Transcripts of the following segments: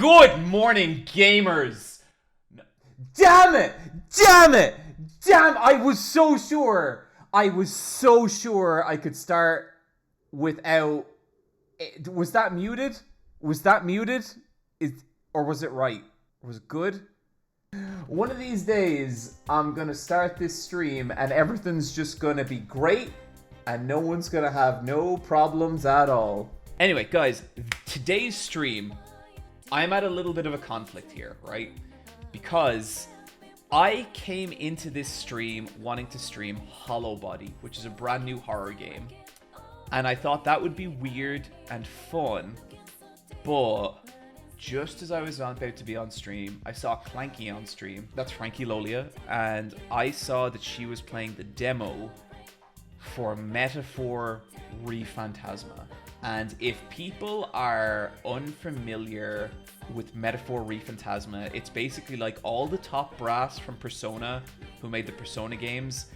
Good morning, gamers! Damn it! Damn it! Damn! I was so sure I could start without... Was that muted? Was that muted? Or was it right? Was it good? One of these days, I'm gonna start this stream and everything's just gonna be great and no one's gonna have no problems at all. Anyway, guys, today's stream, I'm at a little bit of a conflict here, right? Because I came into this stream wanting to stream Hollow Body, which is a brand new horror game. And I thought that would be weird and fun, but just as I was about to be on stream, I saw Clanky on stream. That's Frankie Lolia. And I saw that she was playing the demo for Metaphor ReFantazio. And if people are unfamiliar with Metaphor ReFantazio, it's basically like all the top brass from Persona, who made the Persona games,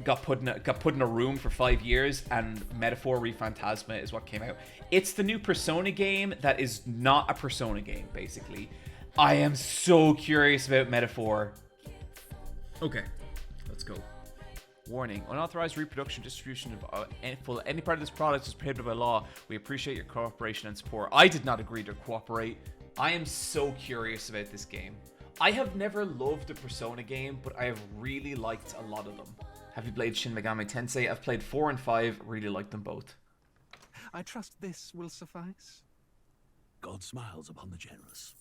got put in a room for 5 years, and Metaphor ReFantazio is what came out. It's the new Persona game that is not a Persona game, basically. I am so curious about Metaphor. Okay, let's go. Warning, unauthorized reproduction, distribution of any part of this product is prohibited by law. We appreciate your cooperation and support. I did not agree to cooperate. I am so curious about this game. I have never loved a Persona game, but I have really liked a lot of them. Have you played Shin Megami Tensei? I've played 4 and 5, really liked them both. I trust this will suffice. God smiles upon the generous.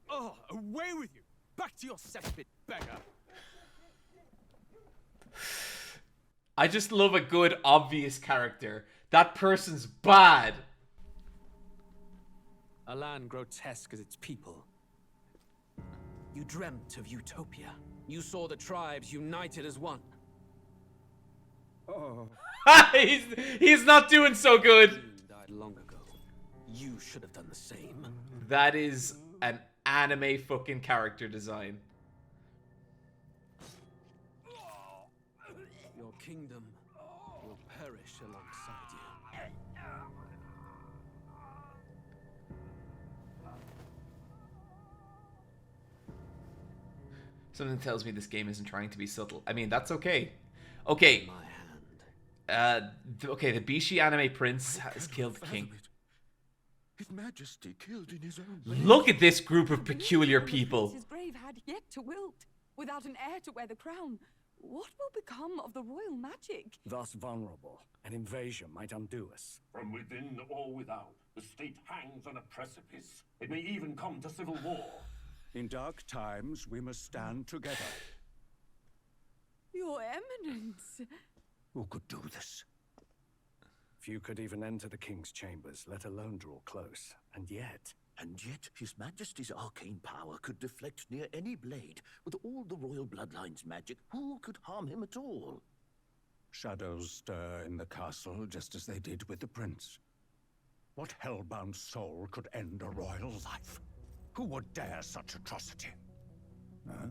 Oh, away with you! Back to your cesspit, beggar! I just love a good, obvious character. That person's bad. A land grotesque as its people. You dreamt of utopia. You saw the tribes united as one. Oh. He's not doing so good. Died long ago. You should have done the same. That is an anime fucking character design. Your kingdom will perish alongside you. Something tells me this game isn't trying to be subtle. I mean, that's okay. Okay. My hand. Okay, the Bishi anime prince has killed the king. His Majesty killed in his own. Look at this group of peculiar people. His grave had yet to wilt, without an heir to wear the crown. What will become of the royal magic? Thus vulnerable, an invasion might undo us. From within or without, the state hangs on a precipice. It may even come to civil war. In dark times, we must stand together. Your Eminence. Who could do this? Few could even enter the king's chambers, let alone draw close. And yet, His Majesty's arcane power could deflect near any blade. With all the royal bloodline's magic, who could harm him at all? shadows stir in the castle just as they did with the prince. What hellbound soul could end a royal life? Who would dare such atrocity? Huh?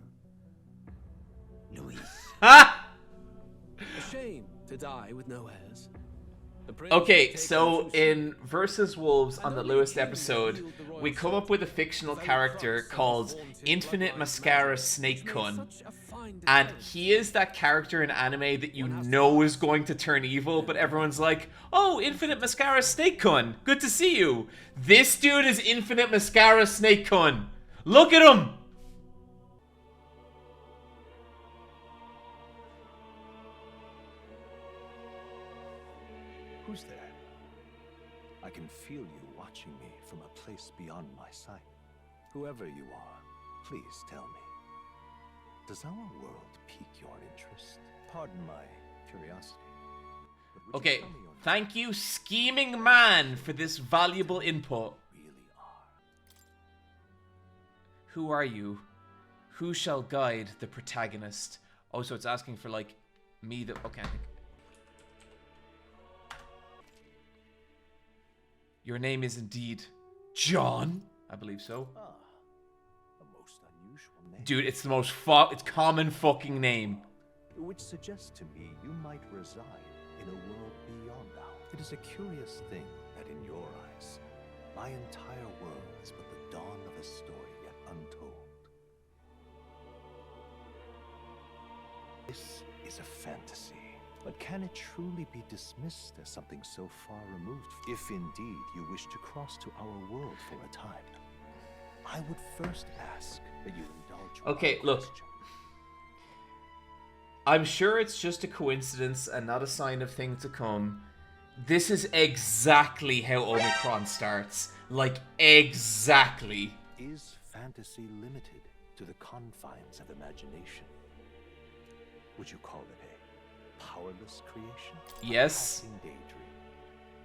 Louis. Ha! A shame to die with no heirs. Okay, so in Versus Wolves on the Lewis episode, we come up with a fictional character called Infinite Mascara Snake-kun. And he is that character in anime that you know is going to turn evil, but everyone's like, oh, Infinite Mascara Snake-kun, good to see you. This dude is Infinite Mascara Snake-kun. Look at him! Who's there? I can feel you watching me from a place beyond my sight. Whoever you are, please tell me. Does our world pique your interest? Pardon my curiosity. Okay, thank you, Scheming Man, for this valuable input. Really are. Who are you? Who shall guide the protagonist? Oh, so it's asking for, like, me the... Okay, I think... Your name is indeed John? I believe so. Ah, a most unusual name. Dude, it's the most it's common fucking name. Which suggests to me you might reside in a world beyond ours. It is a curious thing that in your eyes, my entire world a story yet untold. This is a fantasy, but can it truly be dismissed as something so far removed? If indeed you wish to cross to our world for a time, I would first ask that you indulge. Okay, look. I'm sure it's just a coincidence and not a sign of things to come. This is exactly how Omicron starts. Like, exactly. Is fantasy limited to the confines of imagination? Would you call it a powerless creation? Yes. A passing daydream?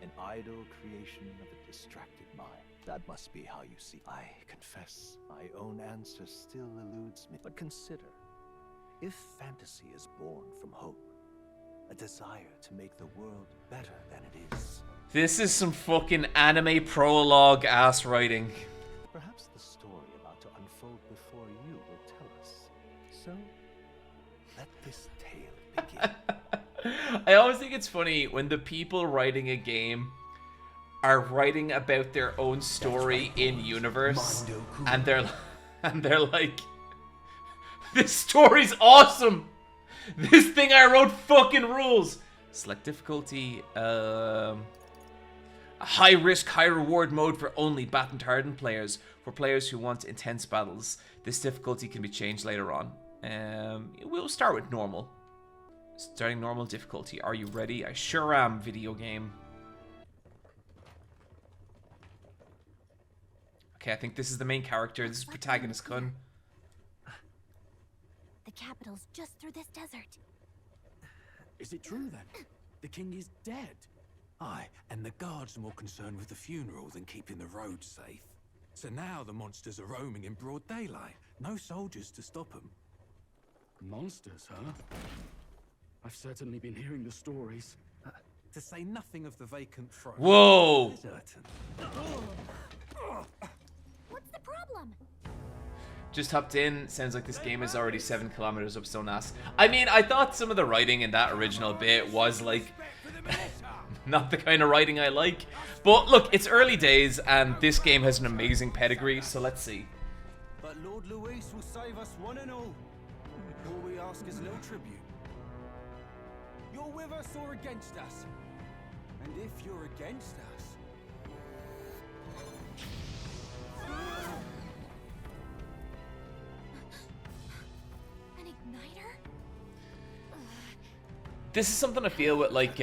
An idle creation of a distracted mind? That must be how you see. I confess, my own answer still eludes me. But consider, if fantasy is born from hope, a desire to make the world better than it is. This is some fucking anime prologue ass writing. Perhaps the story about to unfold before you will tell us. So, let this tale begin. I always think it's funny when the people writing a game are writing about their own story in universe, and they're like, this story's awesome. This thing I wrote fucking rules. Select difficulty. A high risk, high reward mode for only battle hardened players. For players who want intense battles, this difficulty can be changed later on. We'll start with normal. Starting normal difficulty. Are you ready? I sure am, video game. Okay, I think this is the main character. This is protagonist Kun. The capital's just through this desert. Is it true then? The king is dead. Aye, and the guards are more concerned with the funeral than keeping the roads safe. So now the monsters are roaming in broad daylight. No soldiers to stop them. Monsters, huh? I've certainly been hearing the stories. To say nothing of the vacant throne. Whoa! What's the problem? Just hopped in. Sounds like this game is already 7 kilometers up Stone Ass. I mean, I thought some of the writing in that original bit was like not the kind of writing I like. But look, it's early days and this game has an amazing pedigree, so let's see. But Lord Luis will save us one and all. All we ask is little tribute. You're with us or against us? And if you're against us... An igniter? This is something I feel with like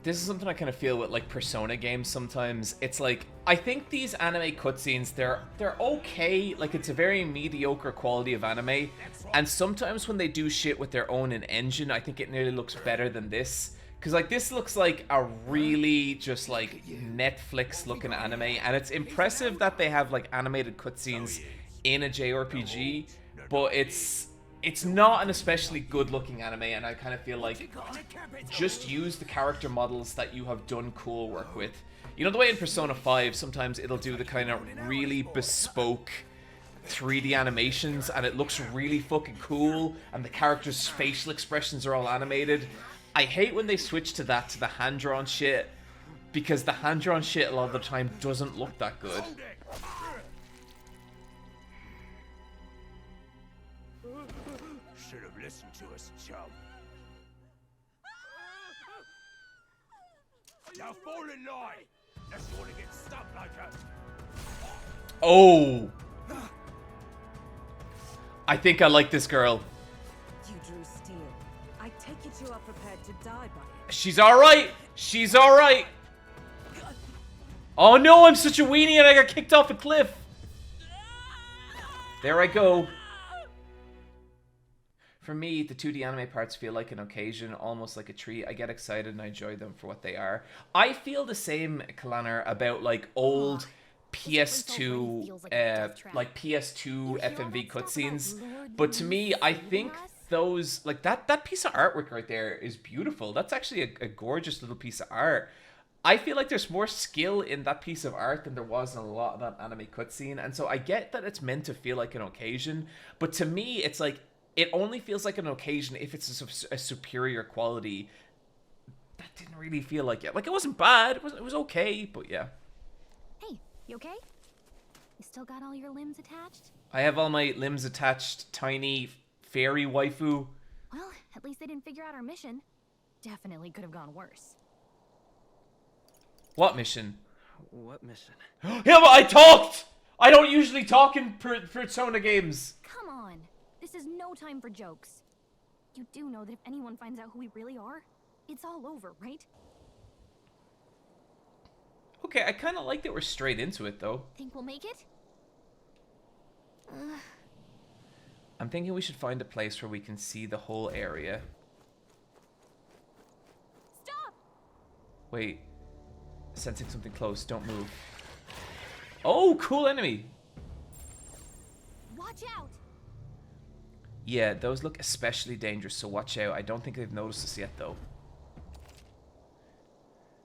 this is something I kind of feel with like Persona games sometimes. It's like I think these anime cutscenes they're okay, like it's a very mediocre quality of anime, and sometimes when they do shit with their own engine, I think it nearly looks better than this. Cause like this looks like a really just like Netflix looking anime, and it's impressive that they have like animated cutscenes in a JRPG, but it's not an especially good looking anime, and I kind of feel like just use the character models that you have done cool work with. You know the way in Persona 5 sometimes it'll do the kind of really bespoke 3D animations and it looks really fucking cool and the characters' facial expressions are all animated. I hate when they switch to that, to the hand-drawn shit, because the hand-drawn shit a lot of the time doesn't look that good. Should have listened to us, chum. Now fall in line. Unless you want to get stuck like us. Oh! I think I like this girl. You drew steel. I take it you are prepared to die by it. She's alright! She's alright! Oh no, I'm such a weenie and I got kicked off a cliff! There I go. For me, the 2D anime parts feel like an occasion, almost like a treat. I get excited and I enjoy them for what they are. I feel the same, Kalaner, about like old PS2, like PS2 FMV cutscenes. But to me, I think those, like that piece of artwork right there is beautiful. That's actually a gorgeous little piece of art. I feel like there's more skill in that piece of art than there was in a lot of that anime cutscene. And so I get that it's meant to feel like an occasion. But to me, it's like, it only feels like an occasion if it's a superior quality. That didn't really feel like it. Like, it wasn't bad. It was okay, but yeah. Hey, you okay? You still got all your limbs attached? I have all my limbs attached, tiny fairy waifu. Well, at least they didn't figure out our mission. Definitely could have gone worse. What mission? What mission? Yeah, but I talked! I don't usually talk in Persona games. Come on. This is no time for jokes. You do know that if anyone finds out who we really are, it's all over, right? Okay, I kind of like that we're straight into it, though. Think we'll make it? I'm thinking we should find a place where we can see the whole area. Stop! Wait. Sensing something close. Don't move. Oh, cool enemy. Watch out! Yeah, those look especially dangerous, so watch out. I don't think they've noticed us yet, though.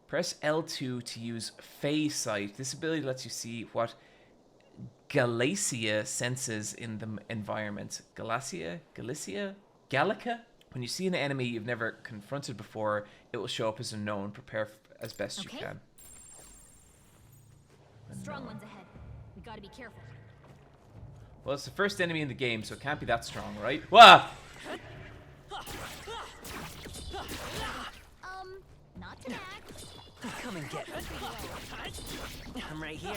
Press L2 to use Phase Sight. This ability lets you see what Galacia senses in the environment. Galacia? Gallica? When you see an enemy you've never confronted before, it will show up as unknown. Prepare as best you can. Strong ones ahead. We gotta be careful. Well, it's the first enemy in the game, so it can't be that strong, right? Wah! Not to nag. Come and get me. I'm right here.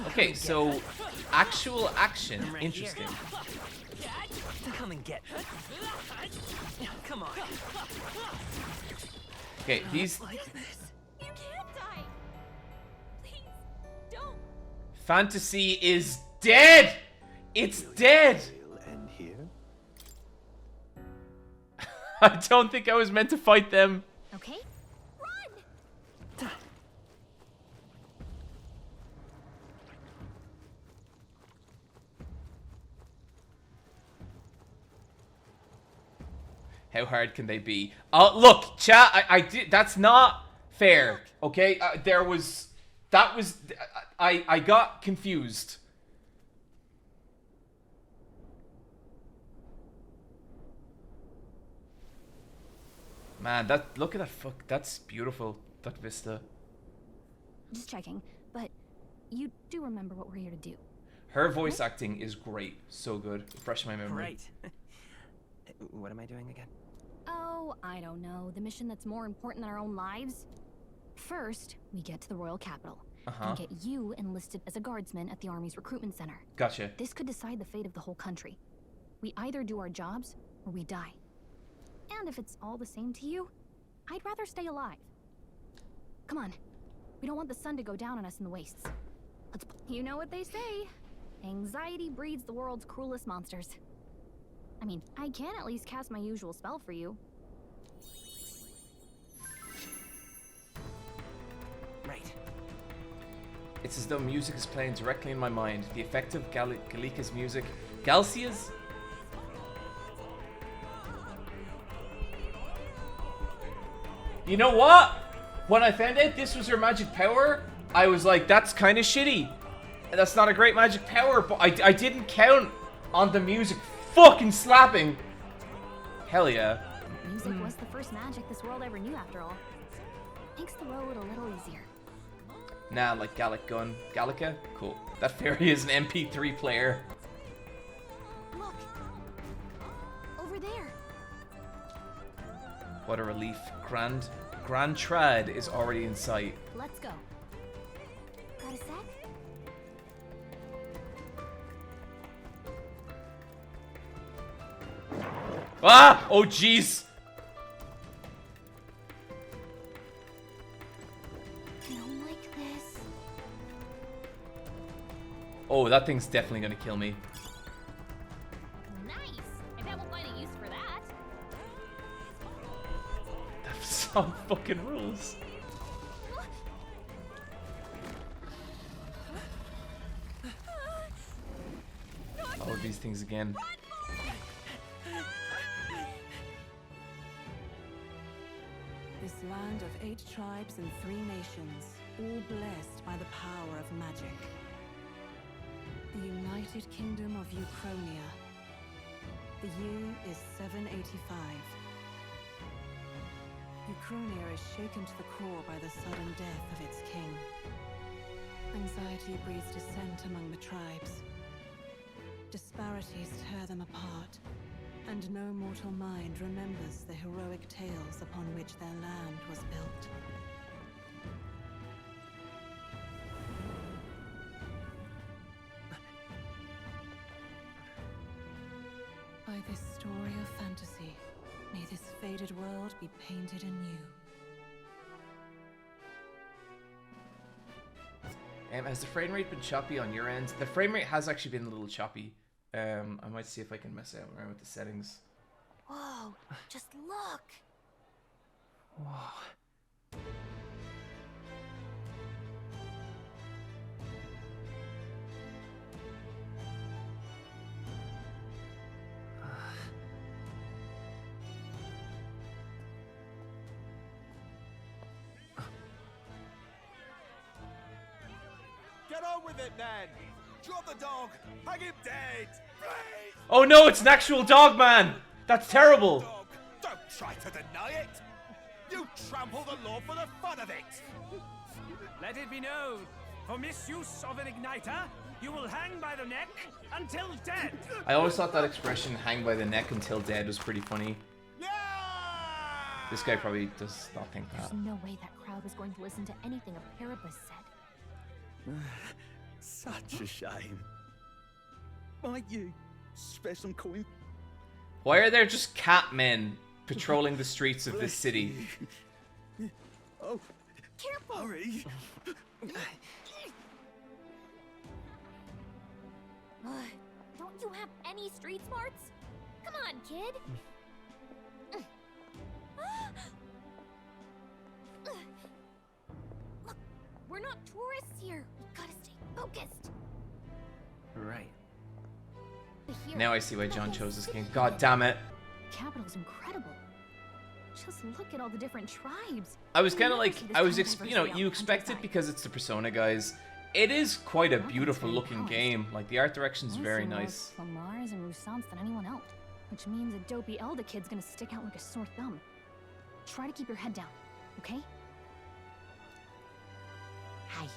Okay, so actual action. I'm right Interesting. Here. Come and get me. Come on. Okay, these... Like this. You can't die. Please, don't. Fantasy is dead! It's dead! Will end here? I don't think I was meant to fight them. Okay. Run! How hard can they be? Look, chat, I did... That's not fair, okay? I got confused. Man, look at that that's beautiful, that vista. Just checking, but you do remember what we're here to do. Her voice acting is great, so good. Refresh my memory. Right. What am I doing again? Oh, I don't know. The mission that's more important than our own lives? First, we get to the royal capital and get you enlisted as a guardsman at the army's recruitment center. Gotcha. This could decide the fate of the whole country. We either do our jobs or we die. And if it's all the same to you, I'd rather stay alive. Come on. We don't want the sun to go down on us in the wastes. You know what they say. Anxiety breeds the world's cruelest monsters. I mean, I can at least cast my usual spell for you. Right. It's as though music is playing directly in my mind. The effect of Gallica's music. Galcia's? You know what? When I found out this was her magic power, I was like, that's kind of shitty. That's not a great magic power, but I didn't count on the music fucking slapping. Hell yeah. Music was the first magic this world ever knew, after all. Makes the road a little easier. Nah, like Gallica? Cool. That fairy is an MP3 player. Look! Over there! What a relief. Grand Trad is already in sight. Let's go. Got a sec? Ah! Oh, jeez! I don't like this. Oh, that thing's definitely gonna kill me. Nice! I bet we'll find a use for that. That song fucking rules. Oh, these things again. This land of 8 tribes and 3 nations, all blessed by the power of magic. The United Kingdom of Uchronia. The year is 785. Uchronia is shaken to the core by the sudden death of its king. A Anxiety breeds dissent among the tribes. Disparities tear them apart, and no mortal mind remembers the heroic tales upon which their land was built. By this story of fantasy, may this faded world be painted anew. Has the frame rate been choppy on your end? The frame rate has actually been a little choppy. I might see if I can mess around with the settings. Whoa, just look! Whoa. Get on with it, then! Drop the dog! Hang him dead! Please! Oh no, it's an actual dog, man! That's terrible! Dog. Don't try to deny it! You trample the law for the fun of it! Let it be known, for misuse of an igniter, you will hang by the neck until dead. I always thought that expression, hang by the neck until dead, was pretty funny. Yeah! This guy probably does not think that. There's no way that crowd was going to listen to anything a Parapus said. Such a shame. Might you spare some coin? Why are there just cat men patrolling the streets of this city? Oh, Careful! hurry! Don't you have any street smarts? Come on, kid! Look, we're not tourists here. We gotta stay focused. Right. Here, Now I see why John chose this game. God damn it. Capital's incredible. Just look at all the different tribes. I was kind You'll of never like, see this I was, kind of you diversity know, out you in the expect it countryside. because it's the Persona guys. It is quite a Well, beautiful it's looking balanced. game. Like, the art direction's I've very seen more nice. Flamars and Roussants than anyone else, which means a dopey Elder kid's gonna stick out like a sore thumb. Try to keep your head down, okay? Hey,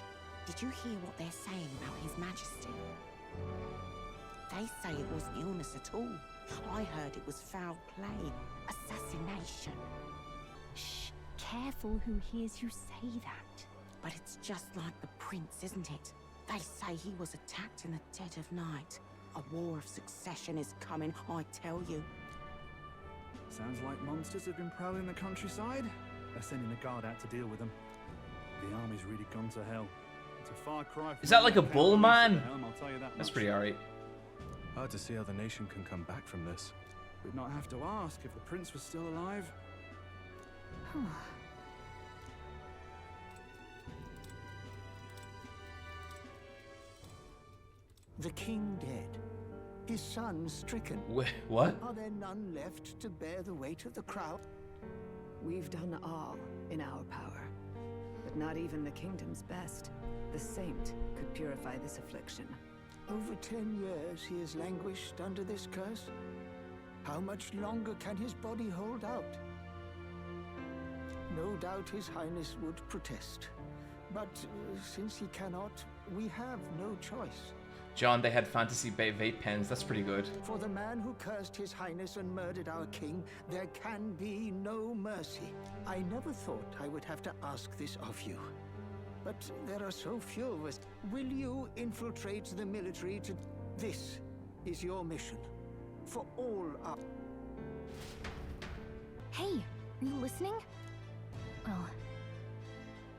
did you hear what they're saying about His Majesty? They say it wasn't illness at all. I heard it was foul play, assassination. Shh, careful who hears you say that. But it's just like the prince, isn't it? They say he was attacked in the dead of night. A war of succession is coming, I tell you. Sounds like monsters have been prowling the countryside. They're sending a guard out to deal with them. The army's really gone to hell. It's a far cry from Is that like a the bull, Helm, man? I'll tell you that That's much. pretty alright. Hard to see how the nation can come back from this. We'd not have to ask if the prince was still alive. The king dead. His son stricken. What? Are there none left to bear the weight of the crown? We've done all in our power, but not even the kingdom's best. The saint could purify this affliction. Over 10 years he has languished under this curse. How much longer can his body hold out? No doubt His Highness would protest. But since he cannot, we have no choice. John, they had fantasy vape pens. That's pretty good. For the man who cursed His Highness and murdered our king, there can be no mercy. I never thought I would have to ask this of you. But there are so few of us. Will you infiltrate the military to... This is your mission. For all our... Hey, are you listening? Well,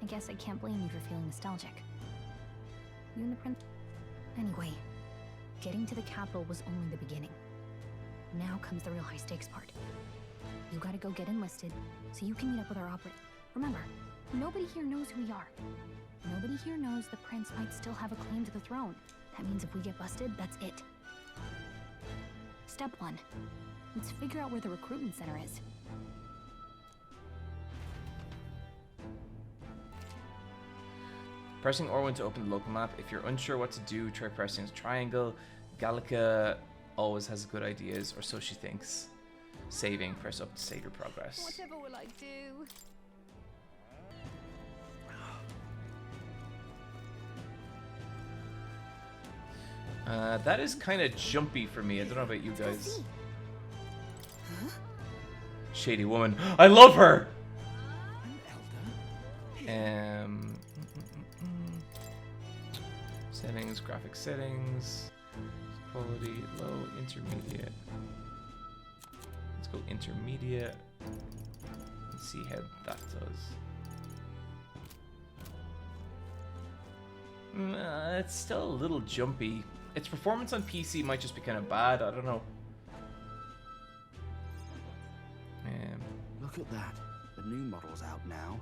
I guess I can't blame you for feeling nostalgic. You and the prince... Anyway, getting to the capital was only the beginning. Now comes the real high-stakes part. You gotta go get enlisted, so you can meet up with our operative. Remember, nobody here knows who we are. Nobody here knows the prince might still have a claim to the throne. That means if we get busted, that's it. Step 1. Let's figure out where the recruitment center is. Pressing R1 to open the local map. If you're unsure what to do, try pressing triangle. Gallica always has good ideas, or so she thinks. Saving, press up to save your progress. Whatever will I do? That is kind of jumpy for me. I don't know about you guys. Shady woman. I love her! Settings, graphic settings, quality, low, intermediate. Let's go intermediate and see how that does. It's still a little jumpy. Its performance on PC might just be kind of bad. I don't know. Look at that. The new model's out now.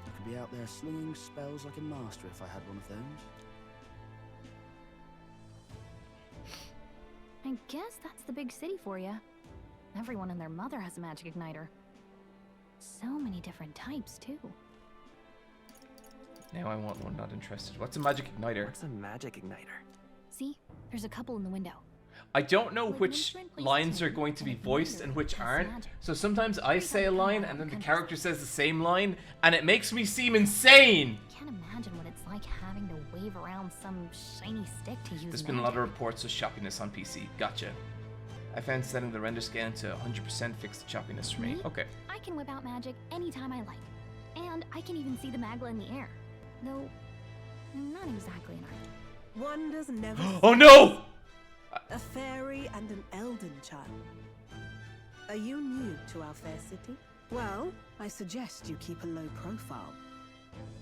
I could be out there slinging spells like a master if I had one of those. I guess that's the big city for you. Everyone and their mother has a magic igniter. So many different types, too. Now I want one, not interested. What's a magic igniter? What's a magic igniter? See? There's a couple in the window. I don't know which lines are going to be voiced and which aren't. So sometimes I say a line and then the character says the same line and it makes me seem insane. I can't imagine what it's like having to wave around some shiny stick to use. There's been a lot of reports of choppiness on PC. Gotcha. I found setting the render scan to 100% fixed the choppiness for me. Okay. I can whip out magic anytime I like. And I can even see the magla in the air. Though, not exactly an art. Wonders never. Oh no! A fairy and an elden child. Are you new to our fair city? Well, I suggest you keep a low profile.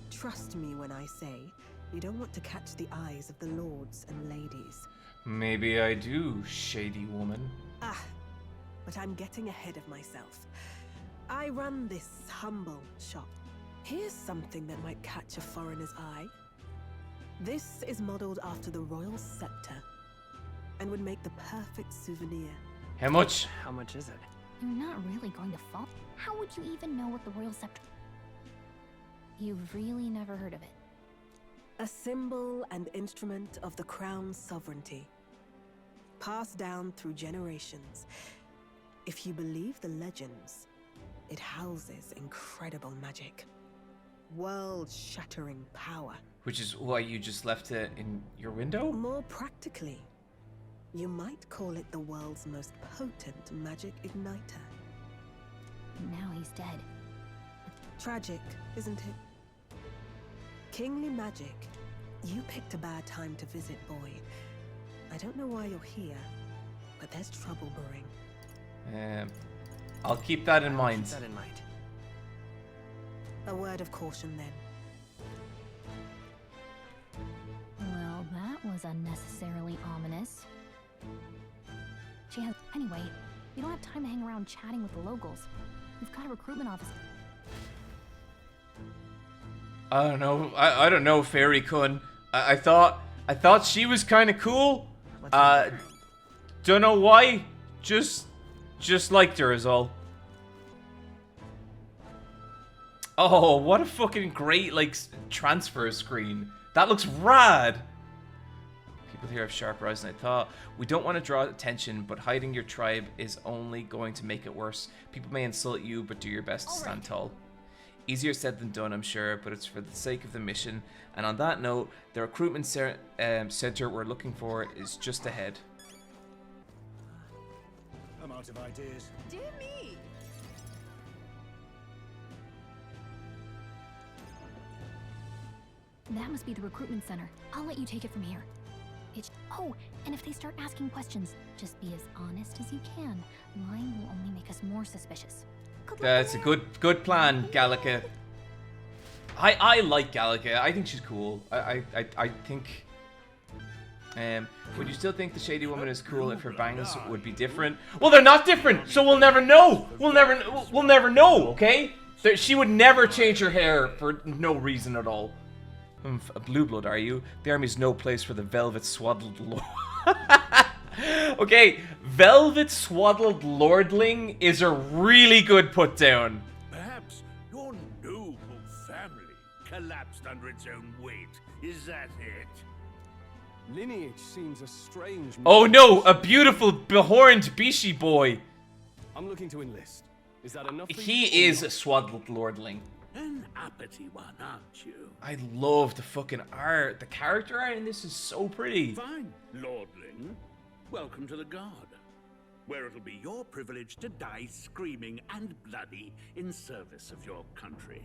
Trust me when I say you don't want to catch the eyes of the lords and ladies. Maybe I do, shady woman. But I'm getting ahead of myself. I run this humble shop. Here's something that might catch a foreigner's eye. This is modeled after the royal scepter and would make the perfect souvenir. How much? How much is it? You're not really going to fall. How would you even know what the royal scepter? You've really never heard of it. A symbol and instrument of the crown's sovereignty, passed down through generations. If you believe the legends, it houses incredible magic, world-shattering power. Which is why you just left it in your window? More practically, you might call it the world's most potent magic igniter. Now he's dead. Tragic, isn't it? Kingly magic. You picked a bad time to visit, boy. I don't know why you're here, but there's trouble brewing. I'll keep that in mind. Keep that in mind. A word of caution, then. Well, that was unnecessarily ominous. She has... Anyway, we don't have time to hang around chatting with the locals. We've got a recruitment office. I don't know. I don't know, Fairy Kun. I thought she was kind of cool. Don't know why. Just liked her is all. Oh, what a fucking great like transfer screen. That looks rad. People here have sharper eyes than I thought. We don't want to draw attention, but hiding your tribe is only going to make it worse. People may insult you, but do your best to stand tall. Easier said than done, I'm sure, but it's for the sake of the mission. And on that note, the recruitment center we're looking for is just ahead. I'm out of ideas. Dear me! That must be the recruitment center. I'll let you take it from here. Oh, and if they start asking questions, just be as honest as you can. Lying will only make us more suspicious. That's a good plan, Gallica. I like Gallica. I think she's cool. I think. Would you still think the shady woman is cool if her bangs would be different? Well, they're not different, so we'll never know. We'll never know. Okay? She would never change her hair for no reason at all. A blue blood, are you? The army's no place for the velvet swaddled lord. Okay, velvet swaddled lordling is a really good put down. Perhaps your noble family collapsed under its own weight. Is that it? Lineage seems a strange... Oh no, a beautiful behorned Bishi boy. I'm looking to enlist. Is that enough for He you? is a swaddled lordling. An uppity one, aren't you? I love the fucking art. The character art in this is so pretty. Fine, Lordling. Welcome to the Guard, where it'll be your privilege to die screaming and bloody in service of your country.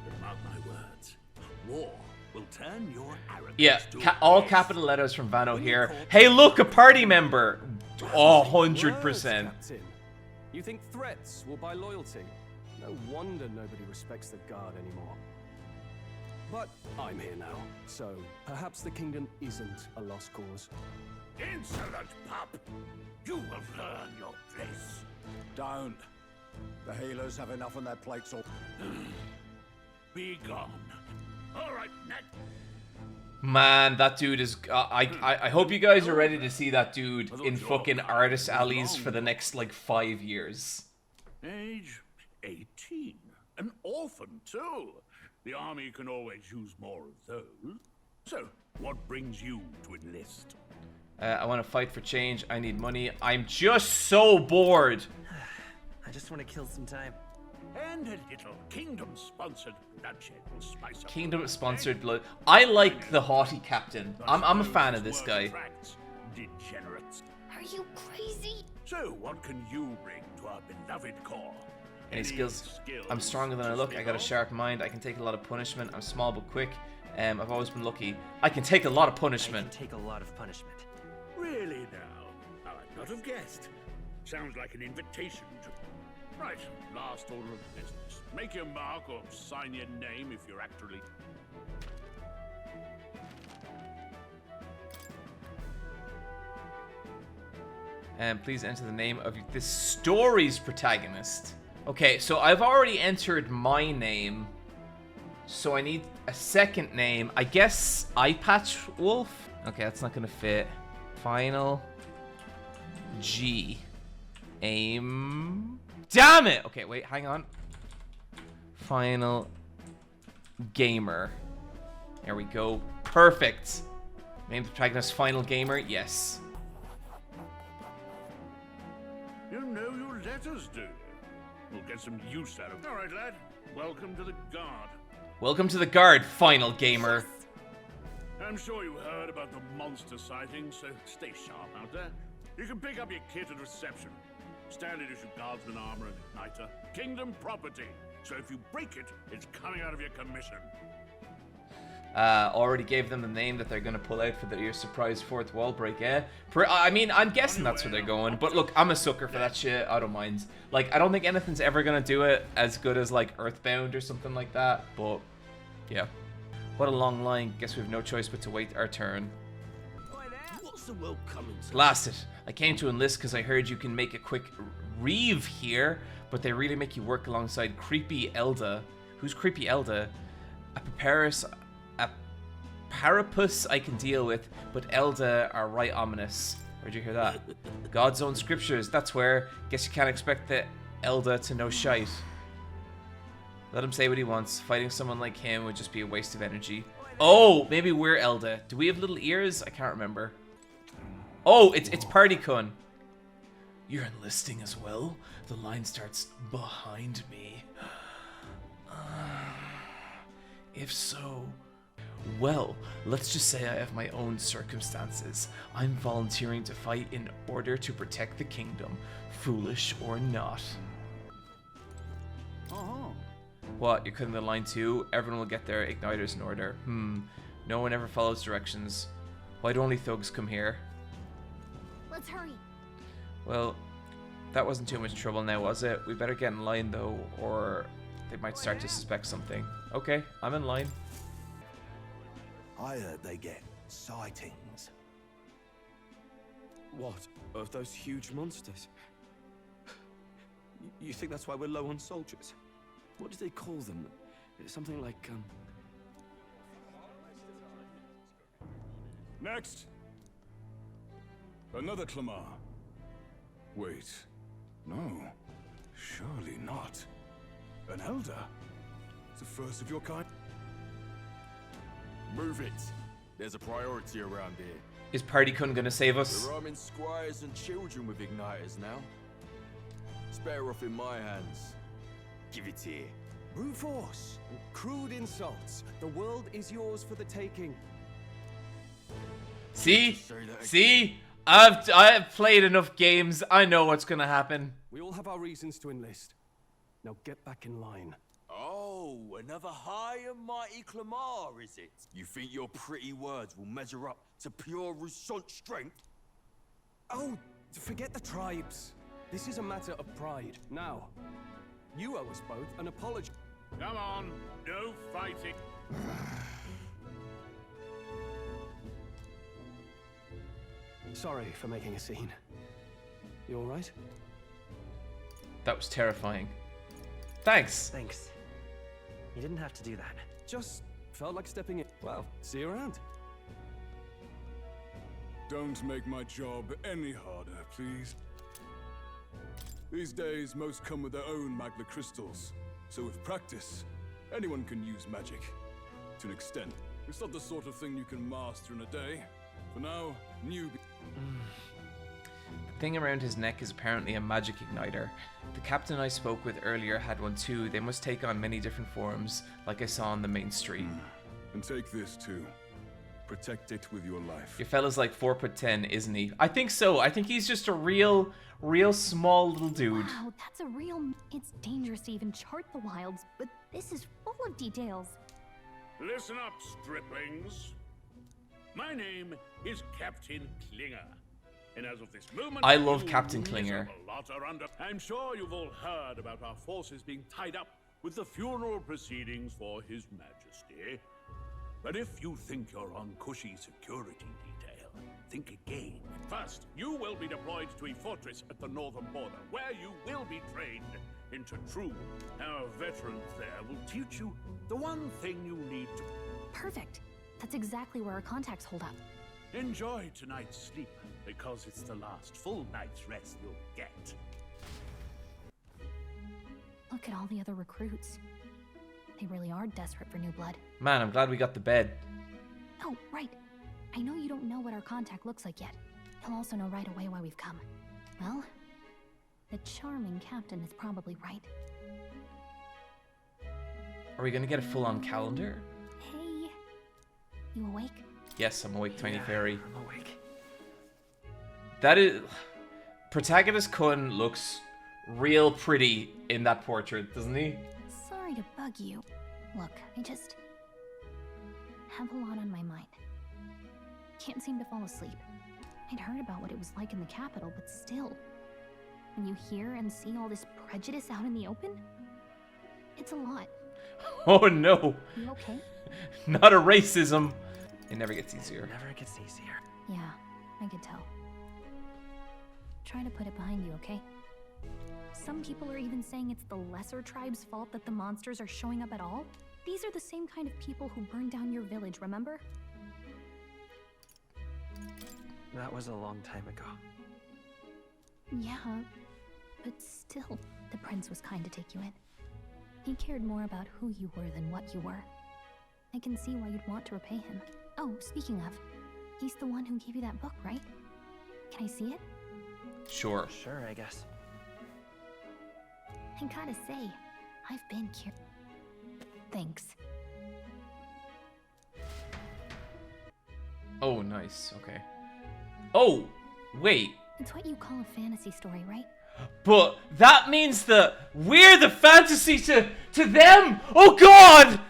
But mark my words, war will turn your arrogance Yeah, to all bliss. capital letters from Vano here. Hey, look, a party member. Oh, 100%. Captain. You think threats will buy loyalty? No wonder nobody respects the Guard anymore. But I'm here now, so perhaps the kingdom isn't a lost cause. Insolent pup! You will learn your place. Don't. The healers have enough on their plates all. Be gone. All right, Ned. Man, that dude is... I hope you guys are ready to see that dude in fucking artist alleys for the next, like, 5 years. Age 18. An orphan, too. The army can always use more of those. So, what brings you to enlist? I want to fight for change. I need money. I'm just so bored. I just want to kill some time. And a little kingdom-sponsored bloodshed will spice up. Kingdom-sponsored blood. I like the haughty captain. I'm a fan of this guy. Degenerates. Are you crazy? So, what can you bring to our beloved corps? Any skills? I'm stronger than I look. I got a sharp mind. I can take a lot of punishment. I'm small but quick. I've always been lucky. I can take a lot of punishment. I can take a lot of punishment. Really now? I'd not have guessed. Sounds like an invitation to... Right, last order of business. Make your mark or sign your name if you're actually... Please enter the name of this story's protagonist. Okay, so I've already entered my name. So I need a second name. I guess Eyepatch Wolf? Okay, that's not gonna fit. Final G. Aim. Damn it! Okay, wait, hang on. Final Gamer. There we go. Perfect. Name the protagonist Final Gamer. Yes. You know your letters, do you? We'll get some use out of it. All right, lad. Welcome to the Guard. Welcome to the Guard, Final Gamer. I'm sure you heard about the monster sightings, so stay sharp out there. You can pick up your kit at reception. Standard issue guardsman armor and igniter. Kingdom property. So if you break it, it's coming out of your commission. Already gave them the name that they're gonna pull out for your surprise fourth wall break, eh? I mean, I'm guessing that's where they're going, but look, I'm a sucker for that shit. I don't mind. Like, I don't think anything's ever gonna do it as good as, like, Earthbound or something like that, but, yeah. What a long line. Guess we have no choice but to wait our turn. What's the world coming to? Blast it. I came to enlist because I heard you can make a quick reeve here, but they really make you work alongside Creepy Elda. Who's Creepy Elda? A Parapus I can deal with, but Elda are right ominous. Where'd you hear that? God's own scriptures, that's where. Guess you can't expect the Elda to know shite. Let him say what he wants. Fighting someone like him would just be a waste of energy. Oh, maybe we're Elda. Do we have little ears? I can't remember. Oh, it's Party Kun. You're enlisting as well? The line starts behind me. If so... Well, let's just say I have my own circumstances. I'm volunteering to fight in order to protect the kingdom, foolish or not. What, you're cutting the line too? Everyone will get their igniters in order. No one ever follows directions. Why do only thugs come here? Let's hurry. Well, that wasn't too much trouble now, was it? We better get in line though, or they might start to suspect something. Okay, I'm in line. I heard they get sightings. What? Of those huge monsters? You think that's why we're low on soldiers? What do they call them? Something like, Next! Another Clamar. Wait. No. Surely not. An Elder? The first of your kind? Move it. There's a priority around here. Is Party Kun gonna save us? We're arming squires and children with igniters now. It's better off in my hands. Give it here. Brute force and crude insults. The world is yours for the taking. See? See? I've played enough games. I know what's gonna happen. We all have our reasons to enlist. Now get back in line. Oh, another high and mighty Clamar, is it? You think your pretty words will measure up to pure Rousseau strength? Oh, forget the tribes. This is a matter of pride. Now, you owe us both an apology. Come on, no fighting. Sorry for making a scene. You all right? That was terrifying. Thanks. Thanks. You didn't have to do that. Just felt like stepping in. Well, see you around. Don't make my job any harder, please. These days, most come with their own magna crystals. So with practice, anyone can use magic. To an extent. It's not the sort of thing you can master in a day. For now, newbie. The thing around his neck is apparently a magic igniter. The captain I spoke with earlier had one too. They must take on many different forms, like I saw on the main stream. And take this too. Protect it with your life. Your fella's like 4'10", isn't he? I think so. I think he's just a real small little dude. Wow, that's a real... It's dangerous to even chart the wilds, but this is full of details. Listen up, striplings. My name is Captain Klinger. And as of this moment, I love you Captain Klinger. miserable lot are under... I'm sure you've all heard about our forces being tied up with the funeral proceedings for His Majesty. But if you think you're on cushy security detail, think again. First, you will be deployed to a fortress at the northern border, where you will be trained into true. Our veterans there will teach you the one thing you need to... Perfect. That's exactly where our contacts hold up. Enjoy tonight's sleep, because it's the last full night's rest you'll get. Look at all the other recruits. They really are desperate for new blood. Man, I'm glad we got the bed. Oh, right. I know you don't know what our contact looks like yet. He'll also know right away why we've come. Well, the charming captain is probably right. Are we gonna get a full-on calendar? Hey, you awake? Yes, I'm awake, Tiny Yeah, Fairy. I'm awake. That is... Protagonist Kun looks real pretty in that portrait, doesn't he? Sorry to bug you. Look, I just have a lot on my mind. Can't seem to fall asleep. I'd heard about what it was like in the capital, but still, when you hear and see all this prejudice out in the open, it's a lot. Oh no! You okay? Not a racism! It never gets easier. Never gets easier. Yeah, I could tell. Try to put it behind you, okay? Some people are even saying it's the lesser tribe's fault that the monsters are showing up at all. These are the same kind of people who burned down your village, remember? That was a long time ago. Yeah, but still, the prince was kind to take you in. He cared more about who you were than what you were. I can see why you'd want to repay him. Oh, speaking of, he's the one who gave you that book, right? Can I see it? Sure. Sure, I guess. I gotta say, I've been curious. Thanks. Oh, nice. Okay. Oh, wait. It's what you call a fantasy story, right? But that means that we're the fantasy to them! Oh god!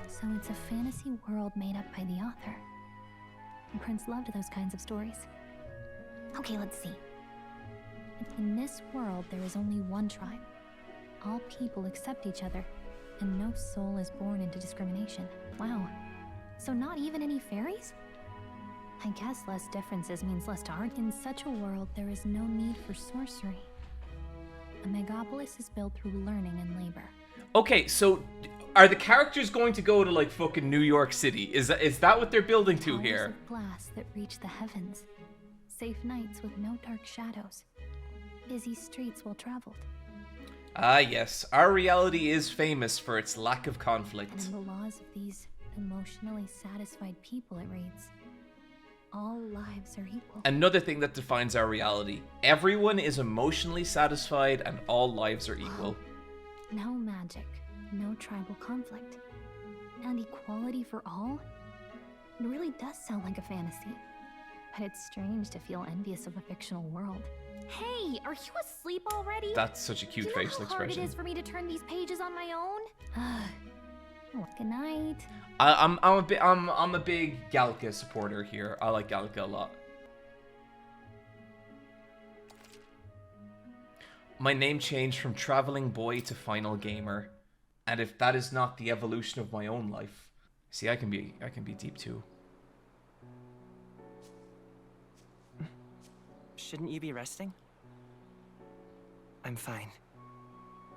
So it's a fantasy world made up by the author. And Prince loved those kinds of stories. Okay, let's see. In this world, there is only one tribe. All people accept each other, and no soul is born into discrimination. Wow. So not even any fairies? I guess less differences means less to argue. In such a world, there is no need for sorcery. A megapolis is built through learning and labor. Okay, so are the characters going to go to like fucking New York City? Is that what they're building to Halls here? of glass that reach the heavens. Safe nights with no dark shadows. Busy streets well traveled. Ah, yes. Our reality is famous for its lack of conflict. And in the laws of these emotionally satisfied people, it reads, all lives are equal. Another thing that defines our reality. Everyone is emotionally satisfied and all lives are equal. No magic. no tribal conflict, and equality for all. It really does sound like a fantasy. But it's strange to feel envious of a fictional world. Hey, are you asleep already? That's such a cute Do you know facial how hard expression. it is for me to turn these pages on my own? Well, good night. I'm a big Galka supporter here. I like Galka a lot. My name changed from traveling boy to final gamer, and if that is not the evolution of my own life, see, I can be deep too. Shouldn't you be resting? I'm fine.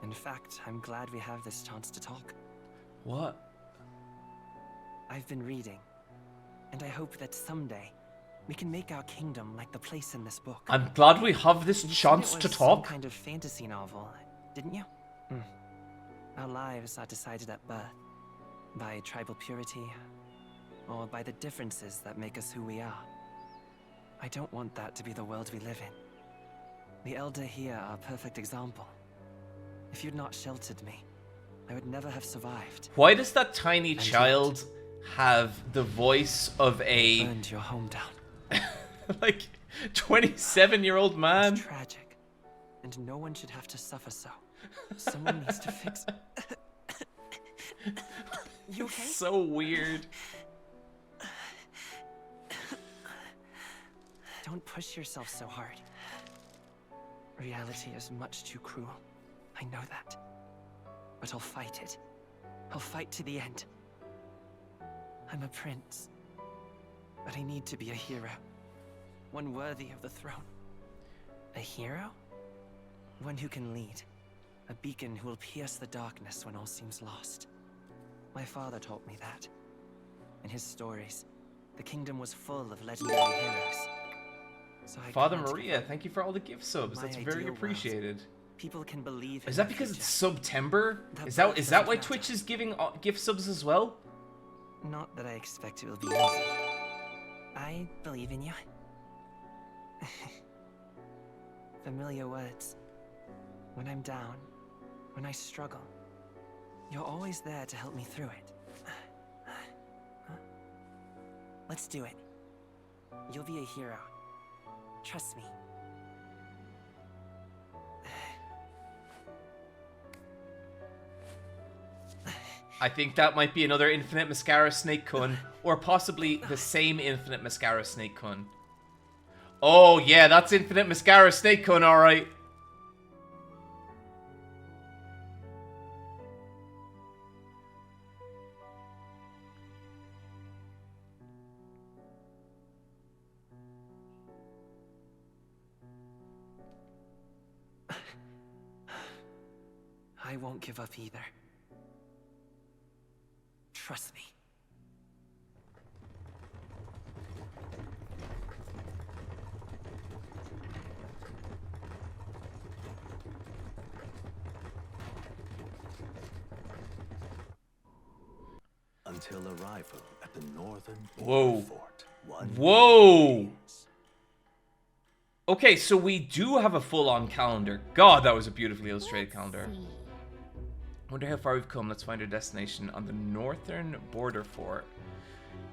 In fact, I'm glad we have this chance to talk. What? I've been reading, and I hope that someday we can make our kingdom like the place in this book. I'm glad we have this You said chance it to was some talk. kind of fantasy novel, didn't you? Our lives are decided at birth, by tribal purity, or by the differences that make us who we are. I don't want that to be the world we live in. The Elder here are a perfect example. If you'd not sheltered me, I would never have survived. Why does that tiny child have the voice of a Burned your home down. like 27-year-old man? It's tragic, and no one should have to suffer so. Someone needs to fix. You okay? So weird. Don't push yourself so hard. Reality is much too cruel. I know that. But I'll fight it. I'll fight to the end. I'm a prince. But I need to be a hero. One worthy of the throne. A hero? One who can lead. A beacon who will pierce the darkness when all seems lost. My father taught me that. In his stories, the kingdom was full of legendary heroes. So I Father can't Maria, give up thank you for all the gift subs. my That's very ideal appreciated. world. People can believe. Is in that their because future. it's September? The Is birth that why doesn't Twitch matter. is giving gift subs as well? Not that I expect it will be easy. I believe in you. Familiar words. When I'm down, when I struggle, you're always there to help me through it. Let's do it. You'll be a hero. Trust me. I think that might be another Infinite Mascara Snake Kun, or possibly the same Infinite Mascara Snake Kun. Oh yeah, that's Infinite Mascara Snake Kun, alright. I won't give up either. Trust me. Until arrival at the northern Whoa. fort. Whoa! Okay, so we do have a full-on calendar. God, that was a beautifully illustrated calendar. Wonder how far we've come. Let's find our destination on the northern border fort.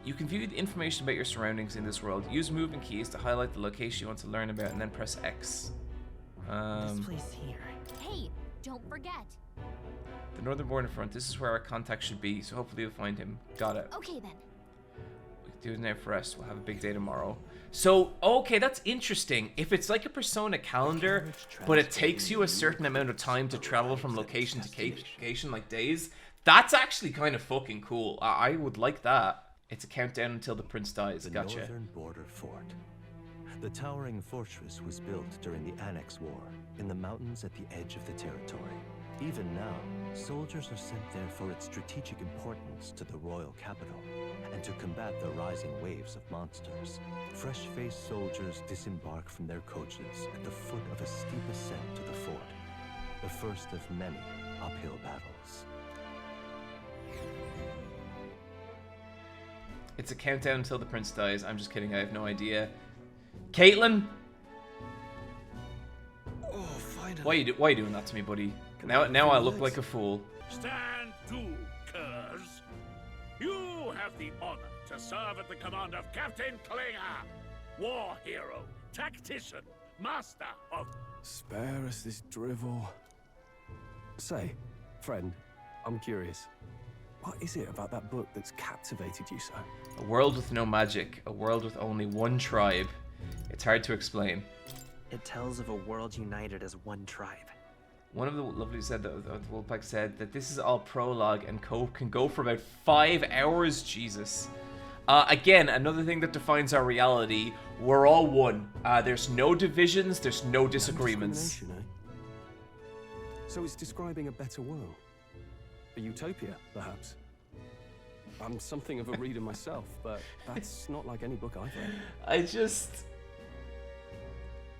You can view the information about your surroundings in this world. Use movement keys to highlight the location you want to learn about, and then press X. This place here. Hey, don't forget. The northern border front. This is where our contact should be, so hopefully you'll find him. Got it. Okay then. We can do it now for us. We'll have a big day tomorrow. So, okay, that's interesting. If it's like a Persona calendar, but it takes you a certain amount of time to travel from location to location, like days, that's actually kind of fucking cool. I would like that. It's a countdown until the prince dies. The Gotcha. northern border fort. The towering fortress was built during the Annex War in the mountains at the edge of the territory. Even now, soldiers are sent there for its strategic importance to the royal capital and to combat the rising waves of monsters. Fresh-faced soldiers disembark from their coaches at the foot of a steep ascent to the fort, the first of many uphill battles. It's a countdown until the prince dies. I'm just kidding. I have no idea. Caitlin? Oh, finally. Why are you doing that to me, buddy? Now I look like a fool. Stand to serve at the command of Captain Klinger, war hero, tactician, master of... Spare us this drivel. Say, friend, I'm curious. What is it about that book that's captivated you so? A world with no magic, a world with only one tribe. It's hard to explain. It tells of a world united as one tribe. One of the lovely said that the Wolfpack said that this is all prologue and can go for about 5 hours. Jesus. Again, another thing that defines our reality. We're all one. There's no divisions. There's no disagreements. So it's describing a better world. A utopia, perhaps. I'm something of a reader myself, but that's not like any book I've read.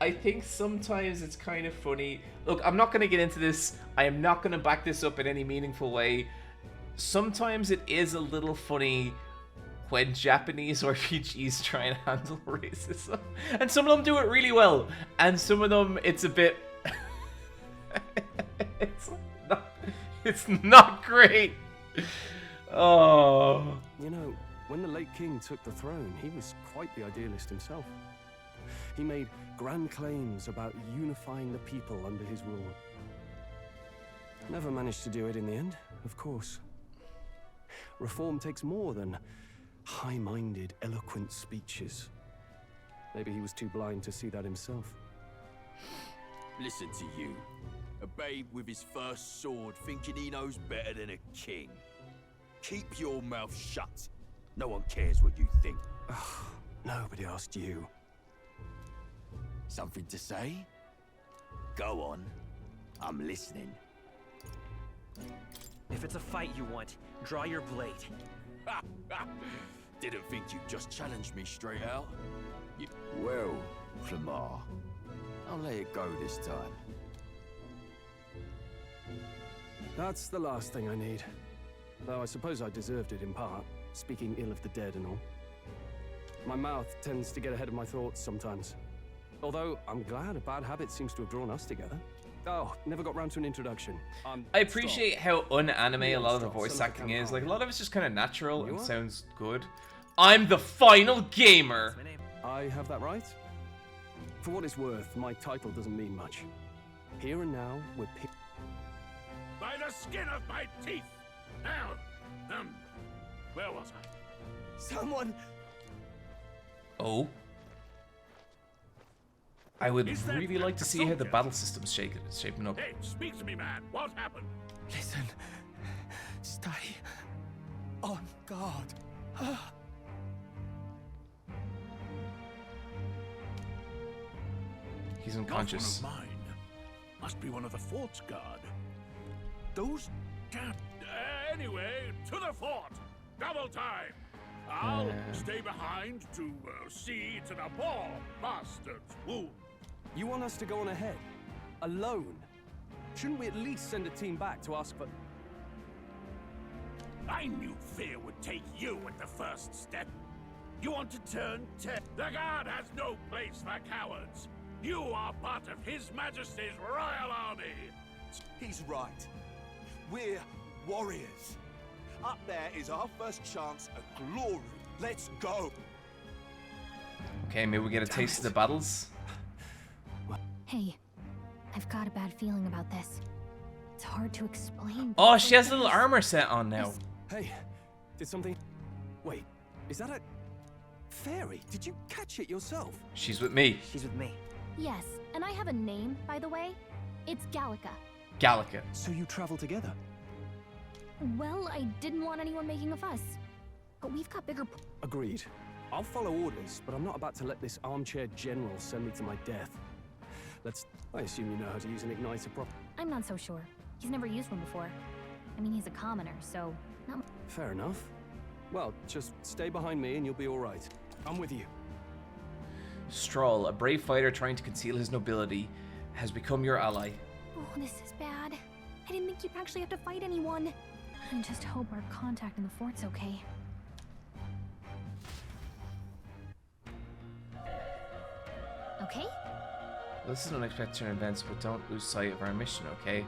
I think sometimes it's kind of funny. Look, I'm not going to get into this. I am not going to back this up in any meaningful way. Sometimes it is a little funny when Japanese RPGs try and handle racism. And some of them do it really well. And some of them, it's a bit... it's not great. Oh. You know, when the late king took the throne, he was quite the idealist himself. He made grand claims about unifying the people under his rule. Never managed to do it in the end, of course. Reform takes more than high-minded, eloquent speeches. Maybe he was too blind to see that himself. Listen to you. A babe with his first sword thinking he knows better than a king. Keep your mouth shut. No one cares what you think. Nobody asked you. Something to say? Go on. I'm listening. If it's a fight you want, draw your blade. Didn't think you'd just challenge me straight out. Well, Clamar, I'll let it go this time. That's the last thing I need. Though I suppose I deserved it in part, speaking ill of the dead and all. My mouth tends to get ahead of my thoughts sometimes. Although, I'm glad a bad habit seems to have drawn us together. Oh, never got round to an introduction. I appreciate how un-anime a lot of the voice acting is. Like, a lot of it's just kind of natural and sounds good. I'm the final gamer! I have that right? For what it's worth, my title doesn't mean much. Here and now, we're By the skin of my teeth! Now, where was I? Someone... Oh? I would really like to see how the battle system's shaping up. Hey, speak to me, man. What happened? Listen. Stay on guard. He's unconscious. Not one of mine. Must be one of the fort's guard. Those can't... anyway, to the fort. Double time. I'll stay behind to see to the poor bastard's wound. You want us to go on ahead? Alone? Shouldn't we at least send a team back to ask for... I knew fear would take you at the first step. You want to turn The guard has no place for cowards. You are part of His Majesty's Royal Army. He's right. We're warriors. Up there is our first chance at glory. Let's go. Okay, maybe we get a taste of the battles. Hey, I've got a bad feeling about this. It's hard to explain. Oh, she has a little armor set on now. Hey, did something... Wait, is that a... fairy? Did you catch it yourself? She's with me. She's with me. Yes, and I have a name, by the way. It's Gallica. Gallica. So you travel together? Well, I didn't want anyone making a fuss. But we've got bigger... Agreed. I'll follow orders, but I'm not about to let this armchair general send me to my death. I assume you know how to use an igniter properly. I'm not so sure. He's never used one before. I mean, he's a commoner, so... not... Fair enough. Well, just stay behind me and you'll be all right. I'm with you. Stroll, a brave fighter trying to conceal his nobility, has become your ally. Oh, this is bad. I didn't think you'd actually have to fight anyone. I just hope our contact in the fort's okay. Okay? This is an unexpected turn of events, but don't lose sight of our mission, okay?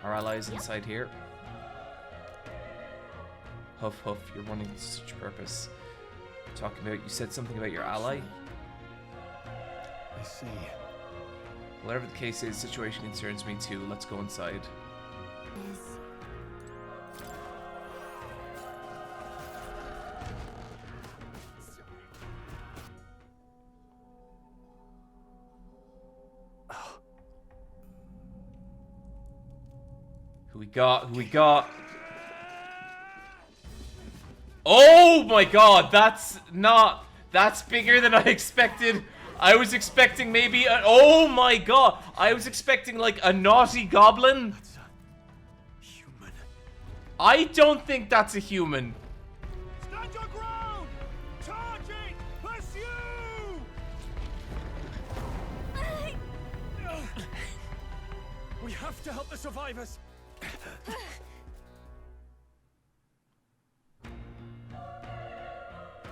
Our allies inside here. Huff huff, you're running to such purpose. Talking about, you said something about your ally? I see. Whatever the case is, situation concerns me too. Let's go inside. Who we got? Who we got? Oh my god, that's bigger than I expected. I was expecting maybe oh my god, I was expecting like a naughty goblin. That's a human. I don't think that's a human. Stand your ground! Charging! Pursue! We have to help the survivors.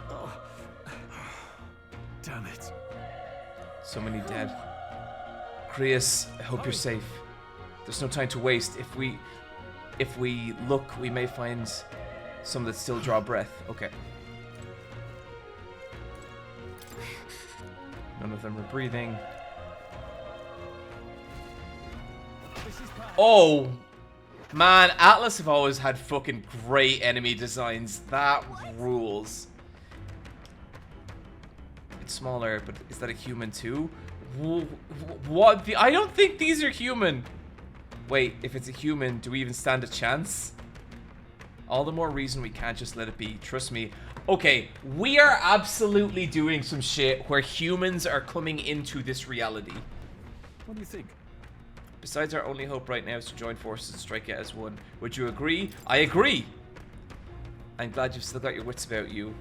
Oh. Damn it. So many dead. Krius, I hope you're safe. There's no time to waste. If we look, we may find some that still draw breath. Okay. None of them are breathing. Oh! Man, Atlus have always had fucking great enemy designs. That rules. It's smaller, but is that a human too? What? I don't think these are human. Wait, if it's a human, do we even stand a chance? All the more reason we can't just let it be. Trust me. Okay, we are absolutely doing some shit where humans are coming into this reality. What do you think? Besides, our only hope right now is to join forces and strike it as one. Would you agree? I agree! I'm glad you've still got your wits about you.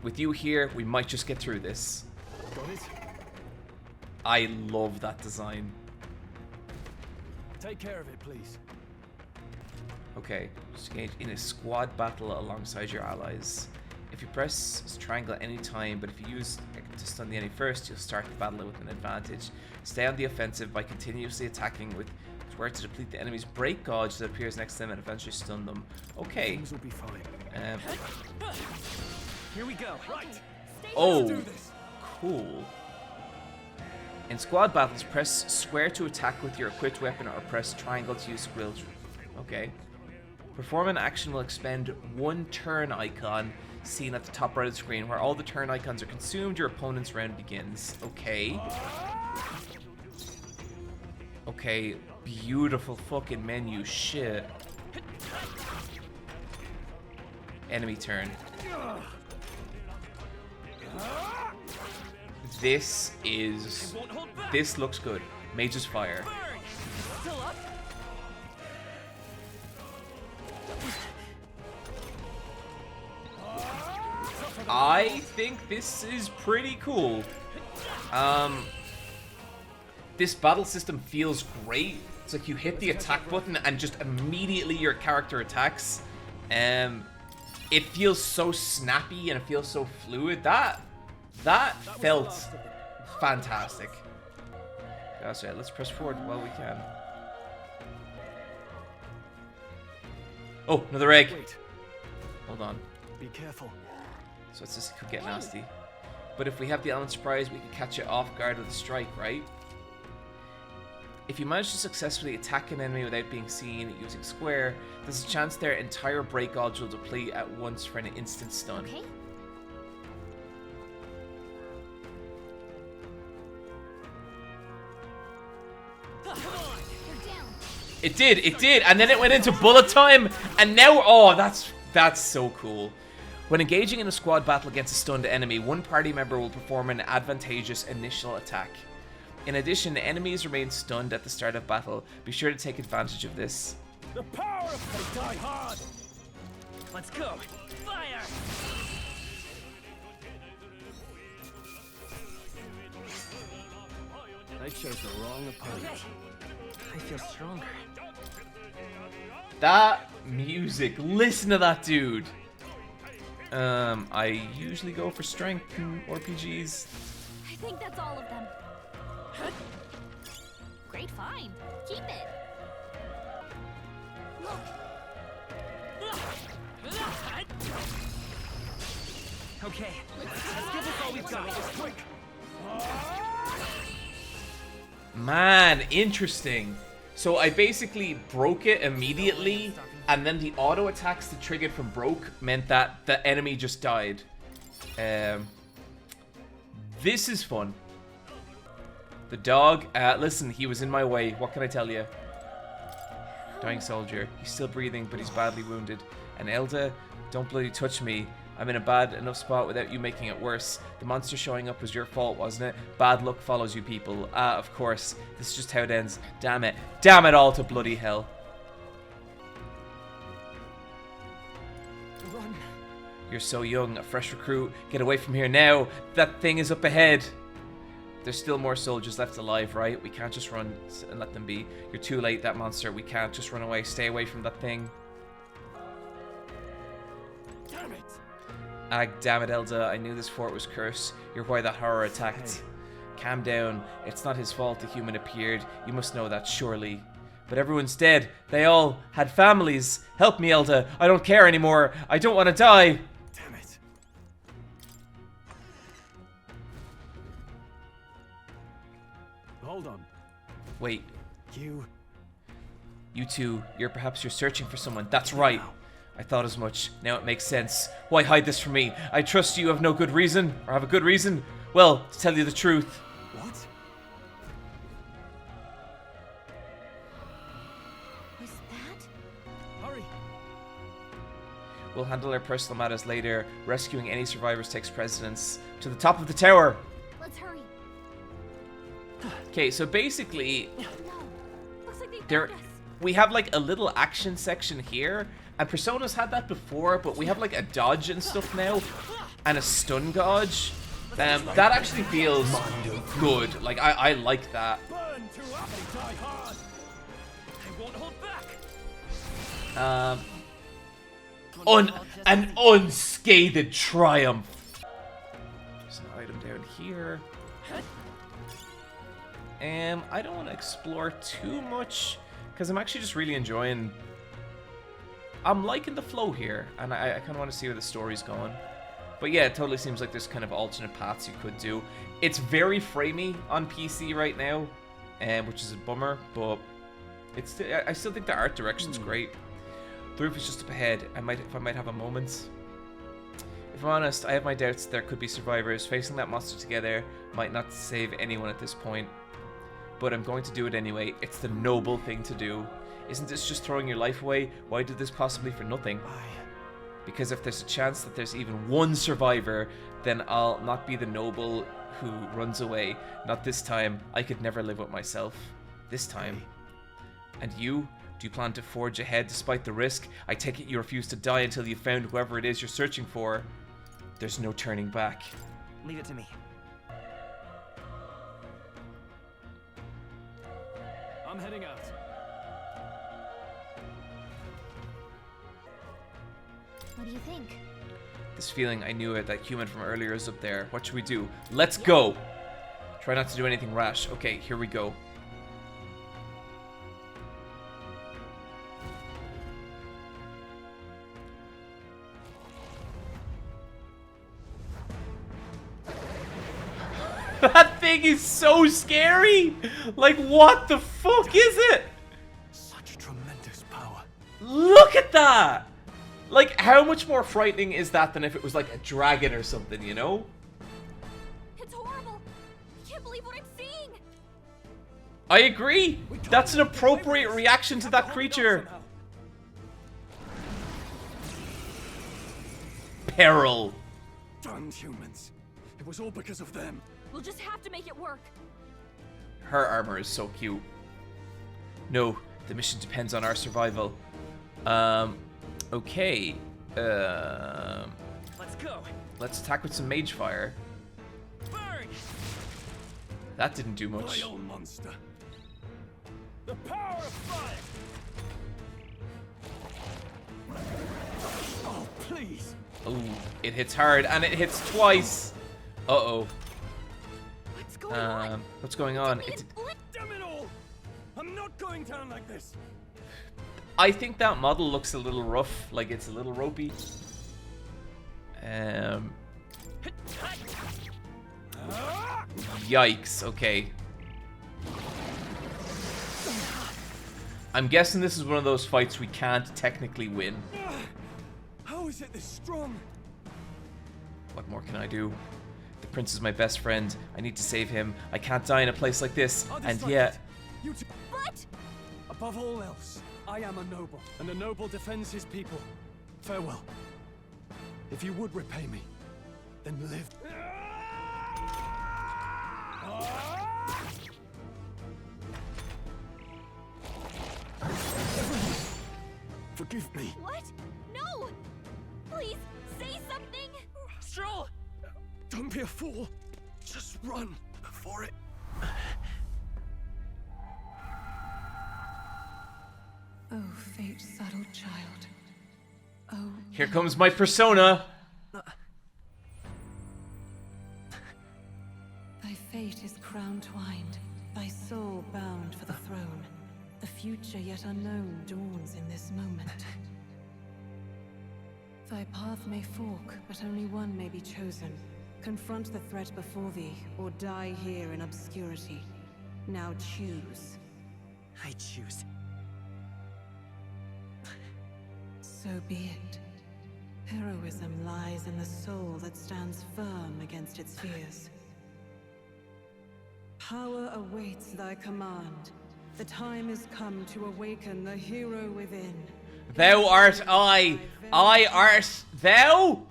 With you here, we might just get through this. Got it? I love that design. Take care of it, please. Okay, just engage in a squad battle alongside your allies. If you press triangle at any time, but if you use to stun the enemy first, you'll start the battle with an advantage. Stay on the offensive by continuously attacking with square to deplete the enemy's break gauge that appears next to them and eventually stun them. Okay. Things will be fine. Here we go. Right. Oh, cool. In squad battles, press square to attack with your equipped weapon or press triangle to use skill. Okay. Perform an action will expend one turn icon seen at the top right of the screen. Where all the turn icons are consumed, your opponent's round begins. Okay. Okay, beautiful fucking menu. Shit. Enemy turn. This looks good. Mage's Fire. I think this is pretty cool. This battle system feels great. It's like you hit the attack button and just immediately your character attacks. It feels so snappy and it feels so fluid. That felt fantastic. Gotcha. Let's press forward while we can. Oh, another egg. Wait. Hold on. Be careful. So it's just could get nasty. But if we have the element surprise, we can catch it off guard with a strike, right? If you manage to successfully attack an enemy without being seen using square, there's a chance their entire break gauge will deplete at once for an instant stun. Okay. It did, and then it went into bullet time, and now, oh, that's so cool. When engaging in a squad battle against a stunned enemy, one party member will perform an advantageous initial attack. In addition, enemies remain stunned at the start of battle. Be sure to take advantage of this. The power of they die hard. Let's go. Fire. I chose the wrong opponent. I feel stronger. That music, listen to that dude. I usually go for strength in RPGs. I think that's all of them. Great find. Keep it. Okay, let's give this all we've got. Quick. Man, interesting. So I basically broke it immediately, and then the auto attacks that triggered from broke meant that the enemy just died. This is fun. The dog, listen, he was in my way. What can I tell you? Dying soldier. He's still breathing, but he's badly wounded. And Elda, don't bloody touch me. I'm in a bad enough spot without you making it worse. The monster showing up was your fault, wasn't it? Bad luck follows you people. Ah, of course. This is just how it ends. Damn it. Damn it all to bloody hell. Run. You're so young, a fresh recruit. Get away from here now. That thing is up ahead. There's still more soldiers left alive, right? We can't just run and let them be. You're too late, that monster. We can't just run away. Stay away from that thing. Damn it. Ah, damn it, Elda. I knew this fort was cursed. You're why that horror attacked. Hey. Calm down. It's not his fault the human appeared. You must know that, surely. But everyone's dead. They all had families. Help me, Elda. I don't care anymore. I don't want to die. Damn it. Hold on. Wait. You two. Perhaps you're searching for someone. That's right. I thought as much. Now it makes sense. Why hide this from me? I trust you have no good reason. Or have a good reason? Well, to tell you the truth. What? Was that? Hurry. We'll handle our personal matters later. Rescuing any survivors takes precedence. To the top of the tower. Let's hurry. Okay, so basically, No. Looks like they there found us. we have like a little action section here, and Persona's had that before, but we have like a dodge and stuff now, and a stun gauge. That actually feels good. Like I like that. Burn to up and die hard. I won't hold back. An unscathed triumph. There's an item down here. I don't want to explore too much because I'm actually just really enjoying. I'm liking the flow here, and I kind of want to see where the story's going. But yeah, it totally seems like there's kind of alternate paths you could do. It's very framey on PC right now, which is a bummer, but it's I still think the art direction's great. The roof is just up ahead. I might have a moment. If I'm honest, I have my doubts there could be survivors. Facing that monster together might not save anyone at this point. But I'm going to do it anyway. It's the noble thing to do. Isn't this just throwing your life away? Why do this possibly for nothing? Because if there's a chance that there's even one survivor, then I'll not be the noble who runs away. Not this time. I could never live with myself. This time. And you? Do you plan to forge ahead despite the risk? I take it you refuse to die until you've found whoever it is you're searching for. There's no turning back. Leave it to me. I'm heading out. What do you think? This feeling, I knew it. That human from earlier is up there. What should we do? Let's go! Try not to do anything rash. Okay, here we go. That thing is so scary! Like, what the fuck is it? Such tremendous power. Look at that! Like, how much more frightening is that than if it was like a dragon or something, you know? It's horrible. I can't believe what I'm seeing. I agree! That's an appropriate reaction to that creature. Peril. Damned humans. It was all because of them. We'll just have to make it work. Her armor is so cute. No, the mission depends on our survival. Okay. Let's go. Let's attack with some mage fire. Burn. That didn't do much. Vile monster. The power of fire. Oh, please. Ooh, it hits hard and it hits twice. Uh-oh. What's going on? What's going on? Damn it all! I'm not going down like this. I think that model looks a little rough, like it's a little ropey. Yikes, okay. I'm guessing this is one of those fights we can't technically win. How is it this strong? What more can I do? The prince is my best friend. I need to save him. I can't die in a place like this. And yet... But... Above all else, I am a noble, and a noble defends his people. Farewell. If you would repay me, then live. Forgive me. What? No! Please, say something! Stroll! Don't be a fool. Just run for it. Oh, fate-saddled child. Oh. Here comes my persona! Thy fate is crown-twined, thy soul bound for the throne. The future yet unknown dawns in this moment. Thy path may fork, but only one may be chosen. Confront the threat before thee, or die here in obscurity. Now choose. I choose. So be it. Heroism lies in the soul that stands firm against its fears. Power awaits thy command. The time is come to awaken the hero within. Thou art I art thou?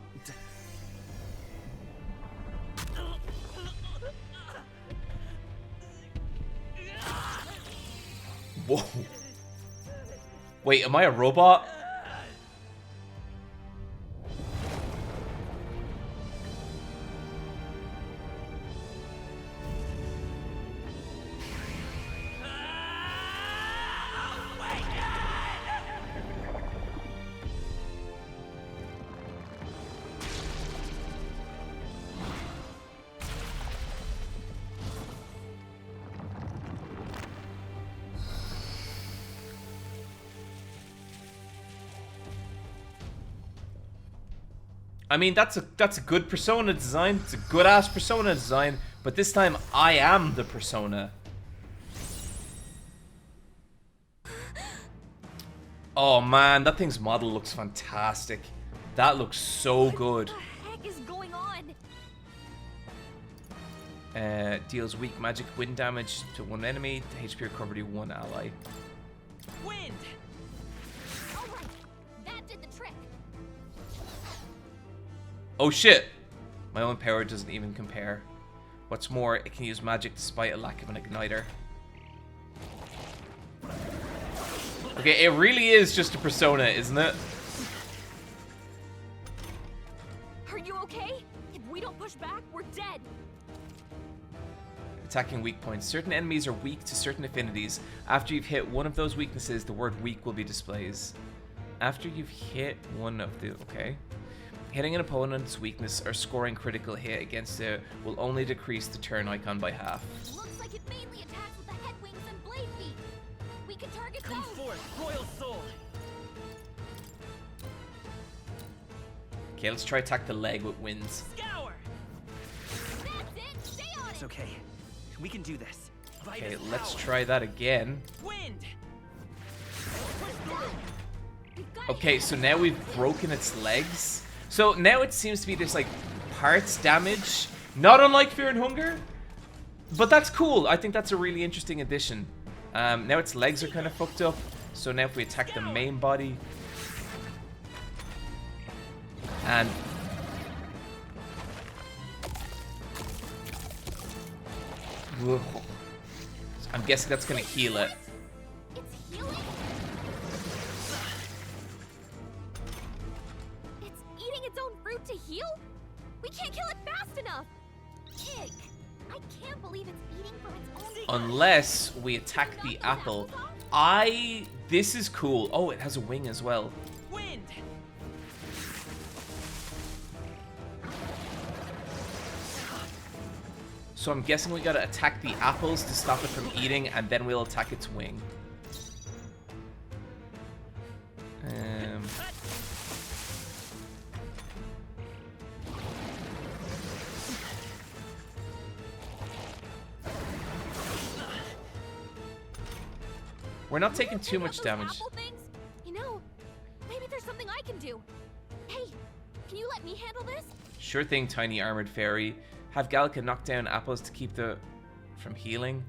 Whoa. Wait, am I a robot? I mean, that's a good persona design. It's a good ass persona design, but this time I am the persona. Oh man, that thing's model looks fantastic. That looks so good. What the heck is going on? Deals weak magic wind damage to one enemy, HP recovery to one ally. Wind! Alright, that did the trick. Oh shit! My own power doesn't even compare. What's more, it can use magic despite a lack of an igniter. Okay, it really is just a persona, isn't it? Are you okay? If we don't push back, we're dead. Attacking weak points. Certain enemies are weak to certain affinities. After you've hit one of those weaknesses, the word weak will be displayed. After you've hit one of the... Okay. Hitting an opponent's weakness or scoring critical hit against it will only decrease the turn icon by half. Looks like it mainly attacks with the head wings and blade feet. We can target Come those. forth, royal soul. Okay, let's try attack the leg with winds. Scour. That's it. Stay on It's it. okay. We can do this. Okay, let's try that again. Wind. Okay, so now we've broken its legs. So now it seems to be this like parts damage, not unlike Fear and Hunger, but that's cool. I think that's a really interesting addition. Now its legs are kind of fucked up, so now if we attack the main body, and whoa. I'm guessing that's gonna heal it. It's healing? It's eating its own fruit to heal? We can't kill it fast enough! Ick! I can't believe it's eating from its own... Unless we attack the apple. This is cool. Oh, it has a wing as well. Wind. So I'm guessing we gotta attack the apples to stop it from eating, and then we'll attack its wing. We're not taking too much Those damage. apple things? You know, maybe there's something I can do. Hey, can you let me handle this? Sure thing, tiny armored fairy. Have Gallica knock down apples to keep the from healing.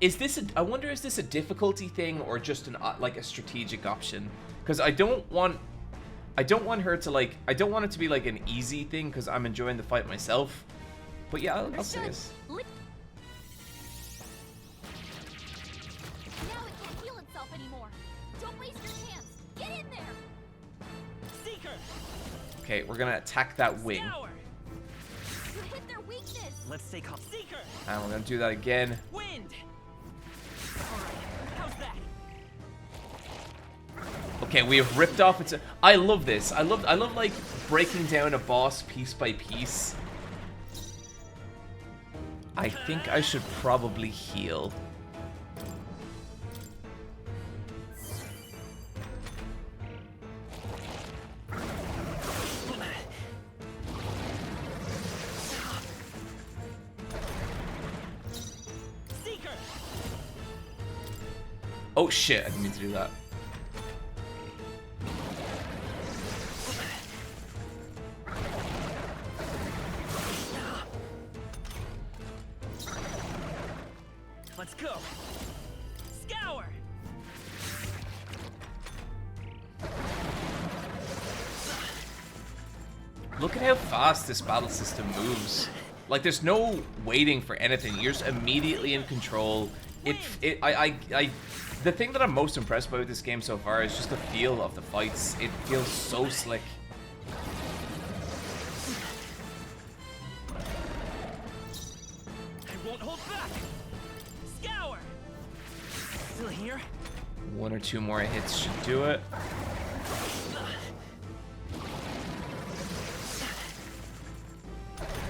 Is this I wonder, is this a difficulty thing or just an like a strategic option? Because I don't want her to like, I don't want it to be like an easy thing because I'm enjoying the fight myself. But yeah, I'll say this. Now it can't heal itself anymore. Don't waste your chance. Get in there. Seeker. Okay, we're gonna attack that wing. You hit their weakness. Let's stay calm. Seeker. And we're gonna do that again. Wind. All right. How's that? Okay, we have ripped off its. I love this. I love like breaking down a boss piece by piece. I think I should probably heal. Seeker. Oh shit, I didn't mean to do that. Let's go. Scour. Look at how fast this battle system moves. Like, there's no waiting for anything. You're just immediately in control. The thing that I'm most impressed by with this game so far is just the feel of the fights. It feels so slick. I won't hold back. Scour. Still here? One or two more hits should do it.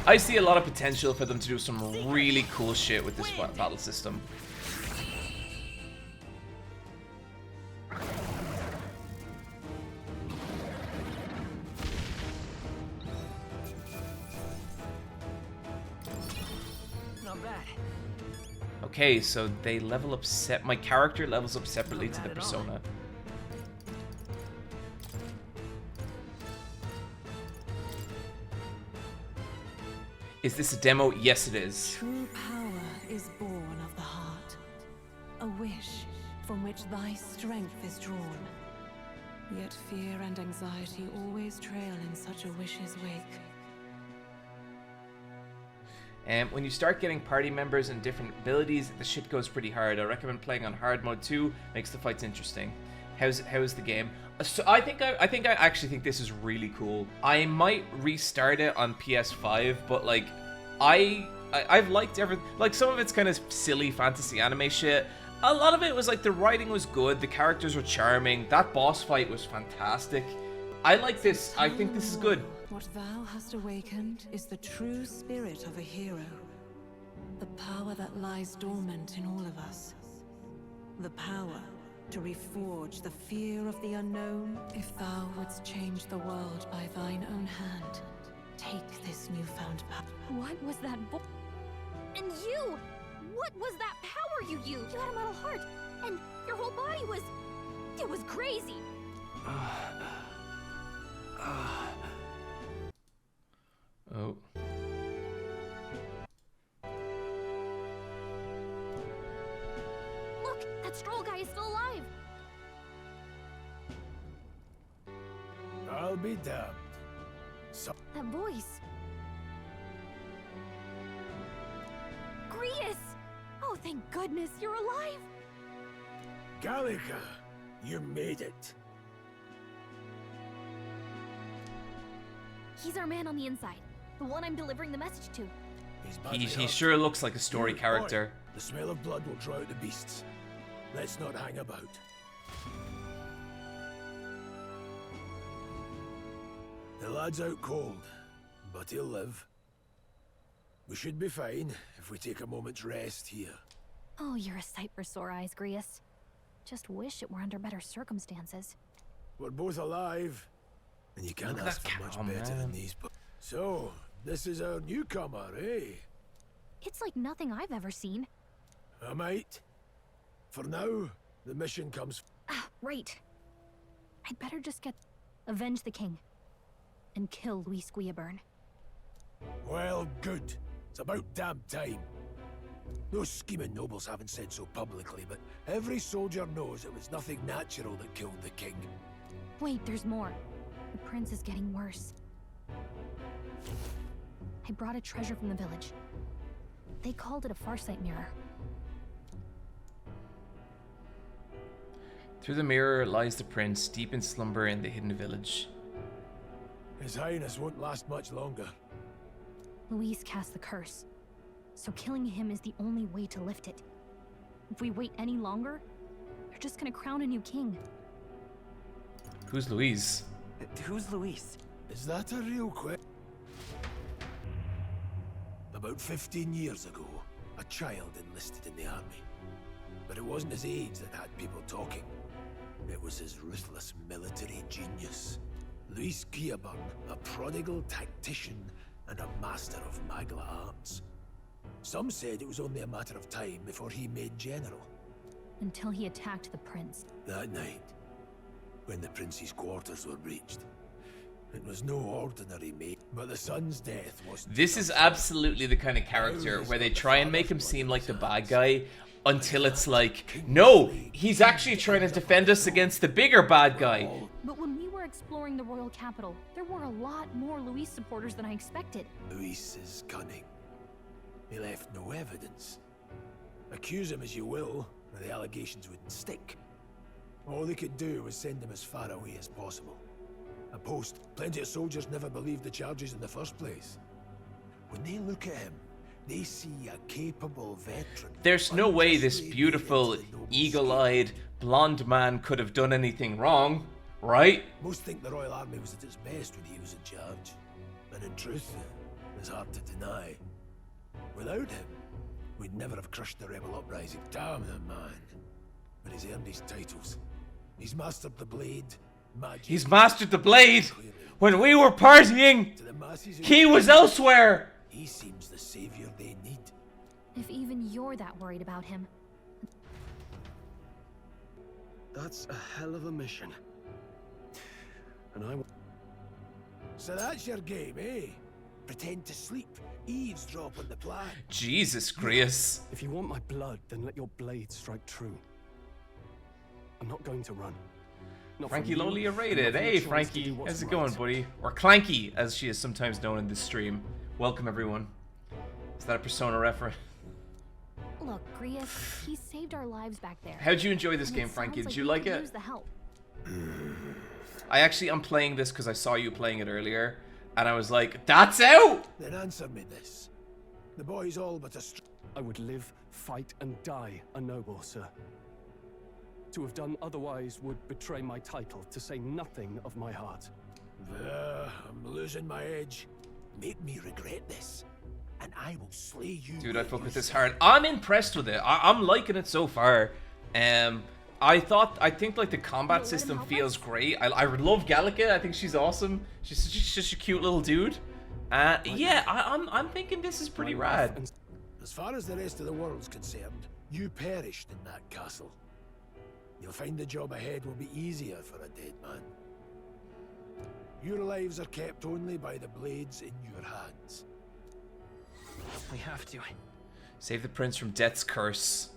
I see a lot of potential for them to do some really cool shit with this battle system. Not bad. Okay, so they level up my character levels up separately to the persona. Is this a demo? Yes, it is. True power is born of the heart, a wish from which thy strength is drawn. Yet fear and anxiety always trail in such a wish's wake. And when you start getting party members and different abilities, the shit goes pretty hard. I recommend playing on hard mode too. Makes the fights interesting. How's the game? So I actually think this is really cool. I might restart it on PS5, but like I've liked everything. Like, some of it's kind of silly fantasy anime shit. A lot of it was like the writing was good, the characters were charming, that boss fight was fantastic. I like this. I think this is good. What thou hast awakened is the true spirit of a hero. The power that lies dormant in all of us. The power to reforge the fear of the unknown. If thou wouldst change the world by thine own hand, take this newfound power. What was that And you! What was that power you used? You had a metal heart, and your whole body was... It was crazy! Oh. Look! That Stroll guy is still alive! I'll be damned. So That voice... Grius! Oh, thank goodness you're alive! Gallica, you made it. He's our man on the inside. The one I'm delivering the message to. He sure looks like a story character. The smell of blood will draw out the beasts. Let's not hang about. The lad's out cold, but he'll live. We should be fine if we take a moment's rest here. Oh, you're a sight for sore eyes, Grius. Just wish it were under better circumstances. We're both alive, and you can't Look at ask that for much cow, better man. than these. So, this is our newcomer, eh? It's like nothing I've ever seen. I might. For now, the mission comes... Ah, right. I'd better just avenge the king. And kill Luis Guillaburn. Well, good. It's about damn time. Those scheming nobles haven't said so publicly, but every soldier knows it was nothing natural that killed the king. Wait, there's more. The prince is getting worse. I brought a treasure from the village. They called it a Farsight mirror. Through the mirror lies the prince, deep in slumber in the hidden village. His Highness won't last much longer. Luis cast the curse, so killing him is the only way to lift it. If we wait any longer, they're just gonna crown a new king. Who's Luis? Who's Luis? Is that a real question? About 15 years ago, a child enlisted in the army. But it wasn't his age that had people talking. It was his ruthless military genius. Luis Guillaburn, a prodigal tactician and a master of Magla arts. Some said it was only a matter of time before he made general. Until he attacked the prince. That night, when the prince's quarters were breached, it was no ordinary mate, but the son's death was... This is absolutely the kind of character where they try and make him seem like the bad guy until it's like, no, he's actually trying to defend us against the bigger bad guy. But when we were exploring the royal capital, there were a lot more Luis supporters than I expected. Luis is cunning. He left no evidence. Accuse him as you will, the allegations wouldn't stick. All they could do was send him as far away as possible. A post. Plenty of soldiers never believed the charges in the first place. When they look at him, they see a capable veteran. There's no way this beautiful, eagle-eyed, blonde man could have done anything wrong, right? Most think the Royal Army was at its best when he was in charge. And in truth, it's hard to deny. Without him, we'd never have crushed the rebel uprising. Damn the man. But he's earned his titles. He's mastered the blade, magic. He's mastered the blade! When we were partying, he was elsewhere! He seems the savior they need. If even you're that worried about him. That's a hell of a mission. And I... So that's your game, eh? Pretend to sleep, eavesdrop on the plan. Jesus Christ. If you want my blood, then let your blade strike true. I'm not going to run. Not Frankie from you, Lolia rated. not from Hey the choice to Frankie, do what's how's it right. going, buddy? Or Clanky, as she is sometimes known in this stream. Welcome everyone. Is that a Persona reference? Look, Grius, he saved our lives back there. How'd you enjoy this And game, it Frankie? sounds Did you we like could it? use the help. I'm playing this because I saw you playing it earlier, and I was like, that's out! Then answer me this. The boy's all but a... I would live, fight, and die a noble, sir. To have done otherwise would betray my title, to say nothing of my heart. I'm losing my edge. Make me regret this, and I will slay you. Dude, I fuck with this hard. I'm impressed with it. I'm liking it so far. I think like the combat system feels great. I love Gallica. I think she's awesome. She's just a cute little dude. Yeah, I'm thinking this is pretty rad. As far as the rest of the world's concerned, you perished in that castle. You'll find the job ahead will be easier for a dead man. Your lives are kept only by the blades in your hands. We have to. Save the prince from death's curse.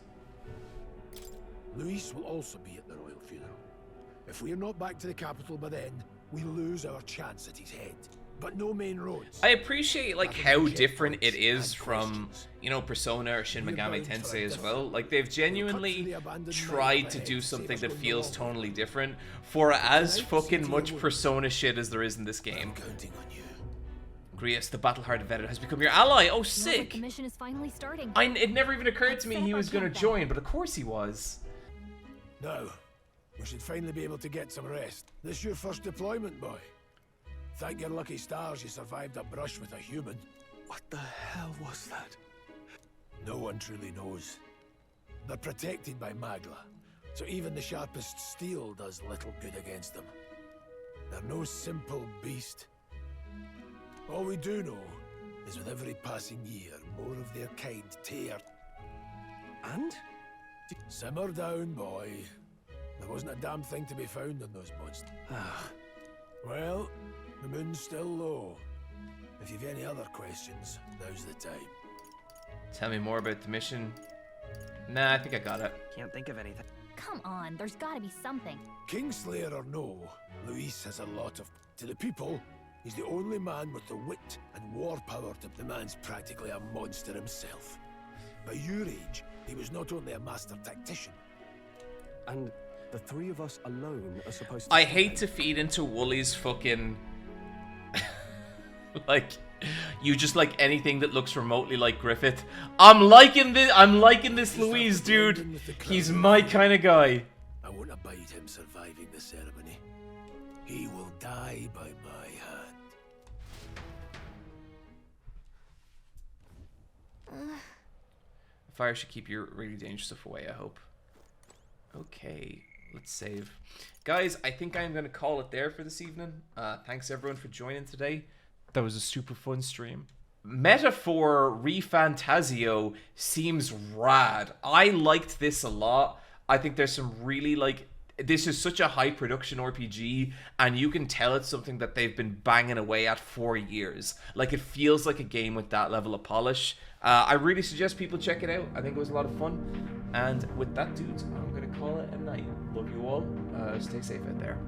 Luis will also be at the royal funeral. If we're not back to the capital by then, we lose our chance at his head. But no main roads. I appreciate like how different it is from, you know, Persona or Shin Megami Tensei as well. Like they've genuinely tried to do something that feels totally different for as fucking much Persona shit as there is in this game. Grius, the battle-hardened veteran, has become your ally. Oh, Feels like sick! the mission is finally starting. It never even occurred to me he was gonna join, but of course he was. Now, we should finally be able to get some rest. This your first deployment, boy. Thank your lucky stars you survived a brush with a human. What the hell was that? No one truly knows. They're protected by Magla, so even the sharpest steel does little good against them. They're no simple beast. All we do know is with every passing year, more of their kind teared. And? Simmer down, boy. There wasn't a damn thing to be found on those monsters. Well, the moon's still low. If you've any other questions, now's the time. Tell me more about the mission. Nah, I think I got it. Can't think of anything. Come on, there's gotta be something. Kingslayer or no, Luis has a lot of... To the people, he's the only man with the wit and war power to... The man's practically a monster himself. By your age, he was not only a master tactician. And the three of us alone are supposed to... I hate to feed into Wooly's fucking... like... You just like anything that looks remotely like Griffith. I'm liking this Louise, dude. He's my kind of guy. I won't abide him surviving the ceremony. He will die by my hand. Fire should keep your really dangerous stuff away, I hope. Okay, let's save. Guys, I think I'm going to call it there for this evening. Thanks everyone for joining today. That was a super fun stream. Metaphor ReFantazio seems rad. I liked this a lot. I think there's some really this is such a high production RPG, and you can tell it's something that they've been banging away at for years. Like, it feels like a game with that level of polish. I really suggest people check it out. I think it was a lot of fun. And with that, dudes, I'm gonna call it a night. Love you all. Stay safe out there.